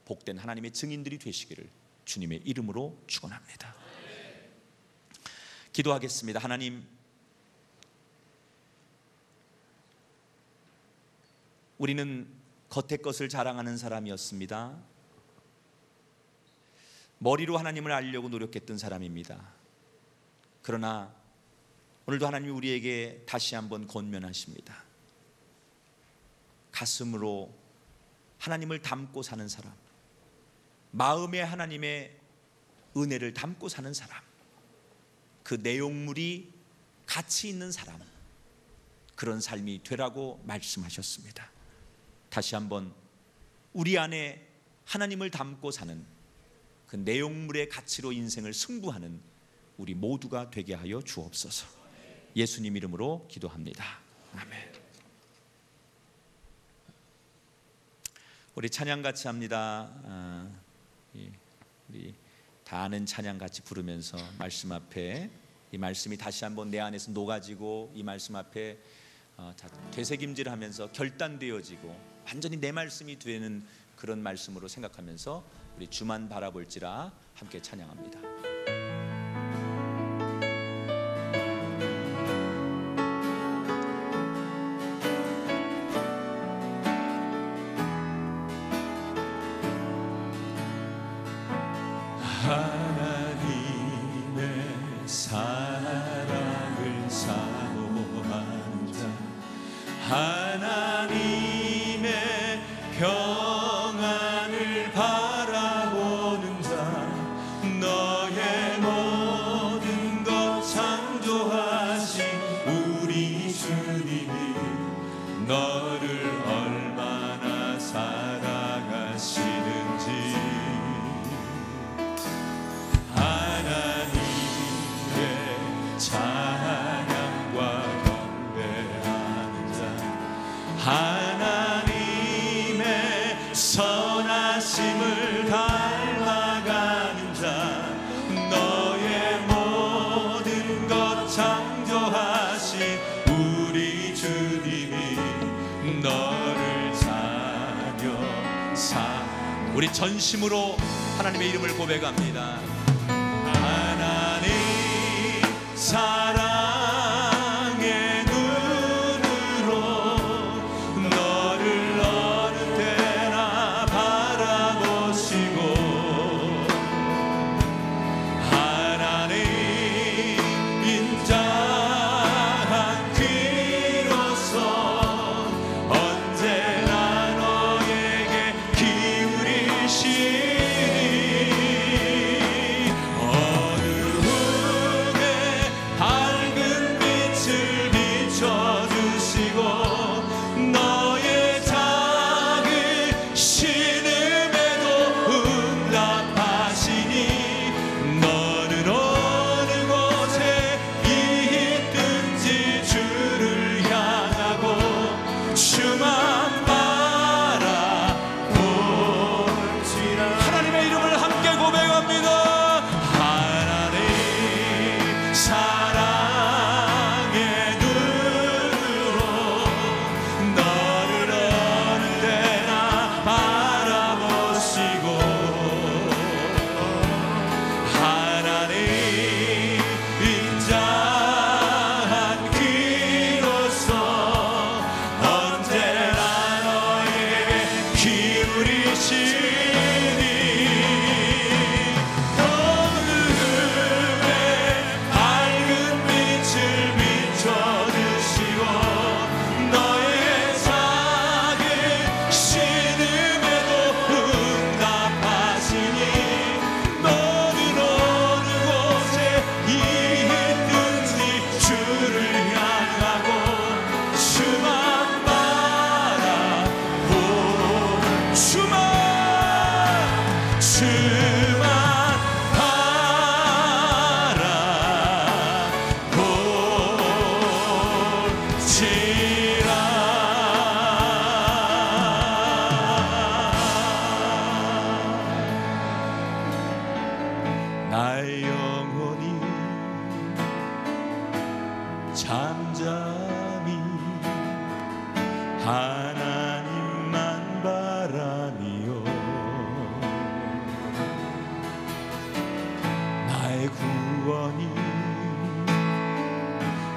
복된 하나님의 증인들이 되시기를 주님의 이름으로 축원합니다. 기도하겠습니다. 하나님, 우리는 겉의 것을 자랑하는 사람이었습니다. 머리로 하나님을 알려고 노력했던 사람입니다. 그러나 오늘도 하나님이 우리에게 다시 한번 권면하십니다. 가슴으로 하나님을 담고 사는 사람, 마음에 하나님의 은혜를 담고 사는 사람, 그 내용물이 가치 있는 사람, 그런 삶이 되라고 말씀하셨습니다. 다시 한번 우리 안에 하나님을 담고 사는 그 내용물의 가치로 인생을 승부하는 우리 모두가 되게 하여 주옵소서. 예수님 이름으로 기도합니다. 아멘. 우리 찬양 같이 합니다. 우리 다 아는 찬양 같이 부르면서 말씀 앞에 이 말씀이 다시 한번 내 안에서 녹아지고 이 말씀 앞에 되새김질하면서 결단되어지고 완전히 내 말씀이 되는 그런 말씀으로 생각하면서 우리 주만 바라볼지라 함께 찬양합니다. 하나님의 사랑을 사모한 자, 하나님의 평안을 바라보는 자, 너의 모든 것 창조하신 우리 주님이 너를 얼마나 사랑하시는지 하나님의 찬양과 경배하는 자, 하나님의 선하심을 닮아가는 자, 너의 모든 것 창조하신 우리 주님이 너를 사려 우리 전심으로 하나님의 이름을 고백합니다. 하나님 사랑의 눈으로 너를 어느 때나 바라보시고, 하나님 인자한 귀로서 언제나 너에게 기울이시니 어느 후에 밝은 빛을 비춰주시고 너의 작은 신음에도 응답하시니 너는 어느 곳에 있든지 주를 향하고 주만 바라볼지라. 하나님의 이름을 함께 고백합니다. 하나님 사랑의 눈으로 너를 어느 때나 바라보시고, 하나님 인자한 귀로서 언제나 너에게 기울이시니 어느 후에 밝은 빛을 비춰주시고 너의 작은 신음에도 응답하시니 너는 어느 곳에 있든지 주를 향하고 주만 바라보 주만 바라볼지라. 나의 영혼이 잠잠히 하나님만 바라니요, 나의 구원이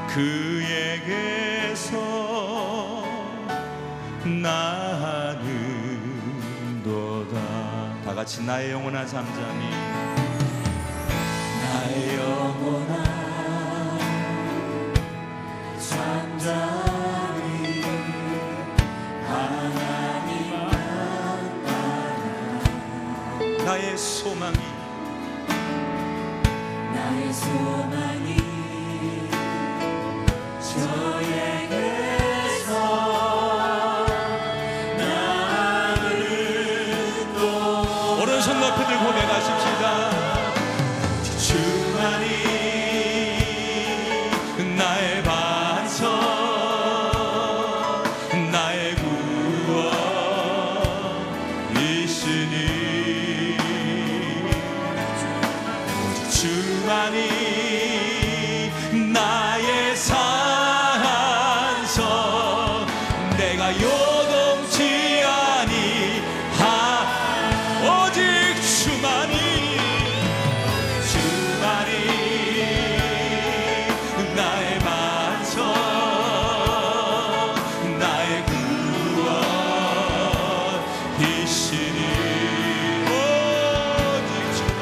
그에게서 나는도다. 다 같이 나의 영혼아 잠잠히, 나의 영혼아 잠잠히 하나님만 바라. 나의 소망이 나의 소망이 저에게서 나는도. 오른손 높이 들고 고백하십시다. 주만이 나의 반석, 나의 구원이시니 주만이 나의 산성, 내가 요동치 아니하 오직 주만이 나의 반석, 나의 구원이시니 오직 주만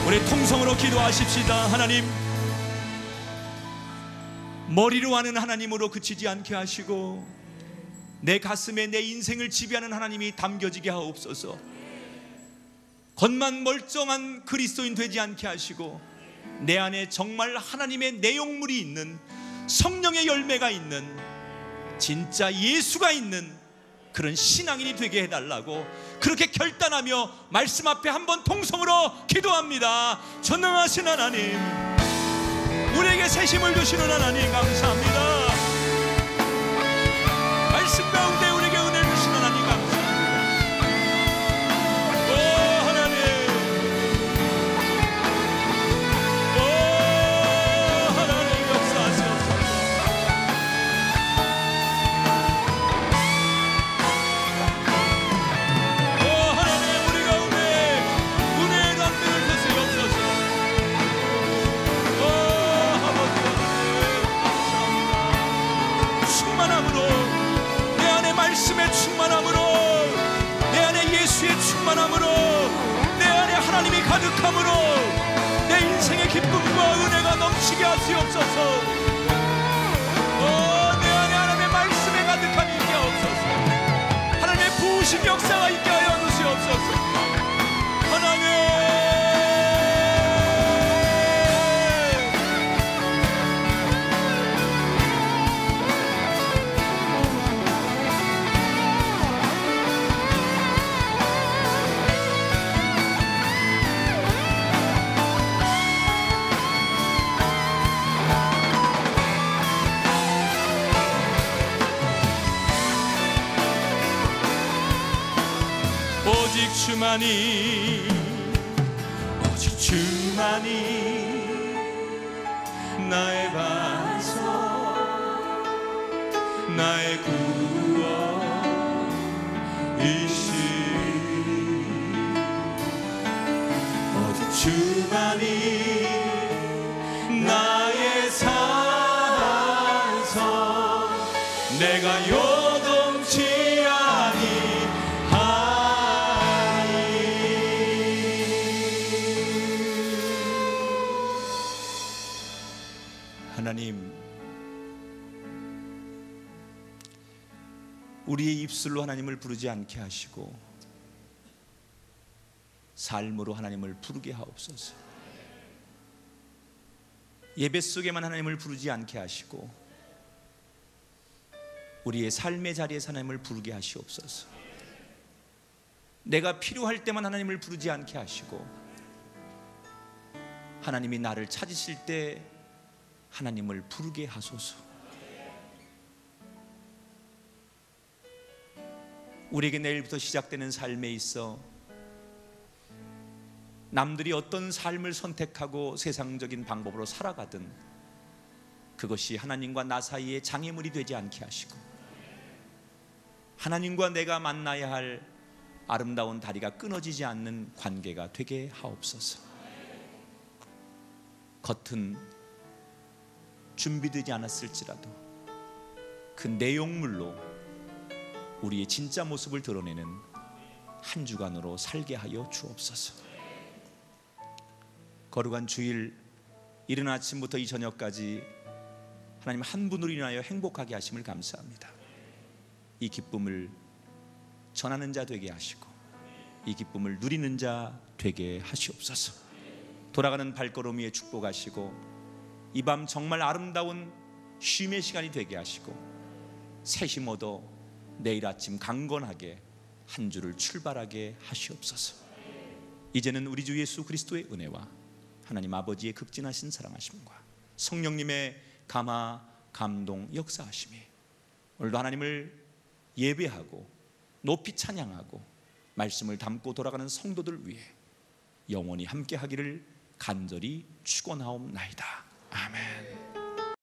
우리 통성으로 기도하십시다. 하나님, 머리로 하는 하나님으로 그치지 않게 하시고 내 가슴에 내 인생을 지배하는 하나님이 담겨지게 하옵소서. 겉만 멀쩡한 그리스도인 되지 않게 하시고 내 안에 정말 하나님의 내용물이 있는, 성령의 열매가 있는, 진짜 예수가 있는 그런 신앙인이 되게 해달라고 그렇게 결단하며 말씀 앞에 한번 통성으로 기도합니다. 전능하신 하나님, 우리에게 새 힘을 주시는 하나님 감사합니다. 말씀 가운데 우리에게 은혜를 주시는 하나님 감사합니다. 오 하나님, 오 하나님 역사하시옵소서. 오 하나님, 우리 가운데 은혜의 담대를 주시옵소서. 오 아버지 감사합니다. 충만함으로, 내 안에 말씀의 충만함으로, 내 안에 예수의 충만함으로, 내 안에 하나님이 가득함으로 내 인생의 기쁨과 은혜가 넘치게 하시옵소서. 내 안에 하나님의 말씀에 가득함이 있게 하옵소서. 하나님의 부으신 역사가 있게 하여 주시옵소서. 하나님, 오직 주만이, 오직 주만이 나의 반석, 나의 구원이시니, 오직 주만이 나의 산성, 내가 요동치 하나님, 우리의 입술로 하나님을 부르지 않게 하시고 삶으로 하나님을 부르게 하옵소서. 예배 속에만 하나님을 부르지 않게 하시고 우리의 삶의 자리에서 하나님을 부르게 하시옵소서. 내가 필요할 때만 하나님을 부르지 않게 하시고 하나님이 나를 찾으실 때 하나님을 부르게 하소서. 우리에게 내일부터 시작되는 삶에 있어 남들이 어떤 삶을 선택하고 세상적인 방법으로 살아가든 그것이 하나님과 나 사이의 장애물이 되지 않게 하시고 하나님과 내가 만나야 할 아름다운 다리가 끊어지지 않는 관계가 되게 하옵소서. 겉은 준비되지 않았을지라도 그 내용물로 우리의 진짜 모습을 드러내는 한 주간으로 살게 하여 주옵소서. 거룩한 주일, 이른 아침부터 이 저녁까지 하나님 한 분으로 인하여 행복하게 하심을 감사합니다. 이 기쁨을 전하는 자 되게 하시고 이 기쁨을 누리는 자 되게 하시옵소서. 돌아가는 발걸음 위에 축복하시고 이 밤 정말 아름다운 쉼의 시간이 되게 하시고 새 힘 얻어 내일 아침 강건하게 한 주를 출발하게 하시옵소서. 이제는 우리 주 예수 그리스도의 은혜와 하나님 아버지의 극진하신 사랑하심과 성령님의 감화 감동 역사하심이 오늘도 하나님을 예배하고 높이 찬양하고 말씀을 담고 돌아가는 성도들 위해 영원히 함께 하기를 간절히 축원하옵나이다. 아멘.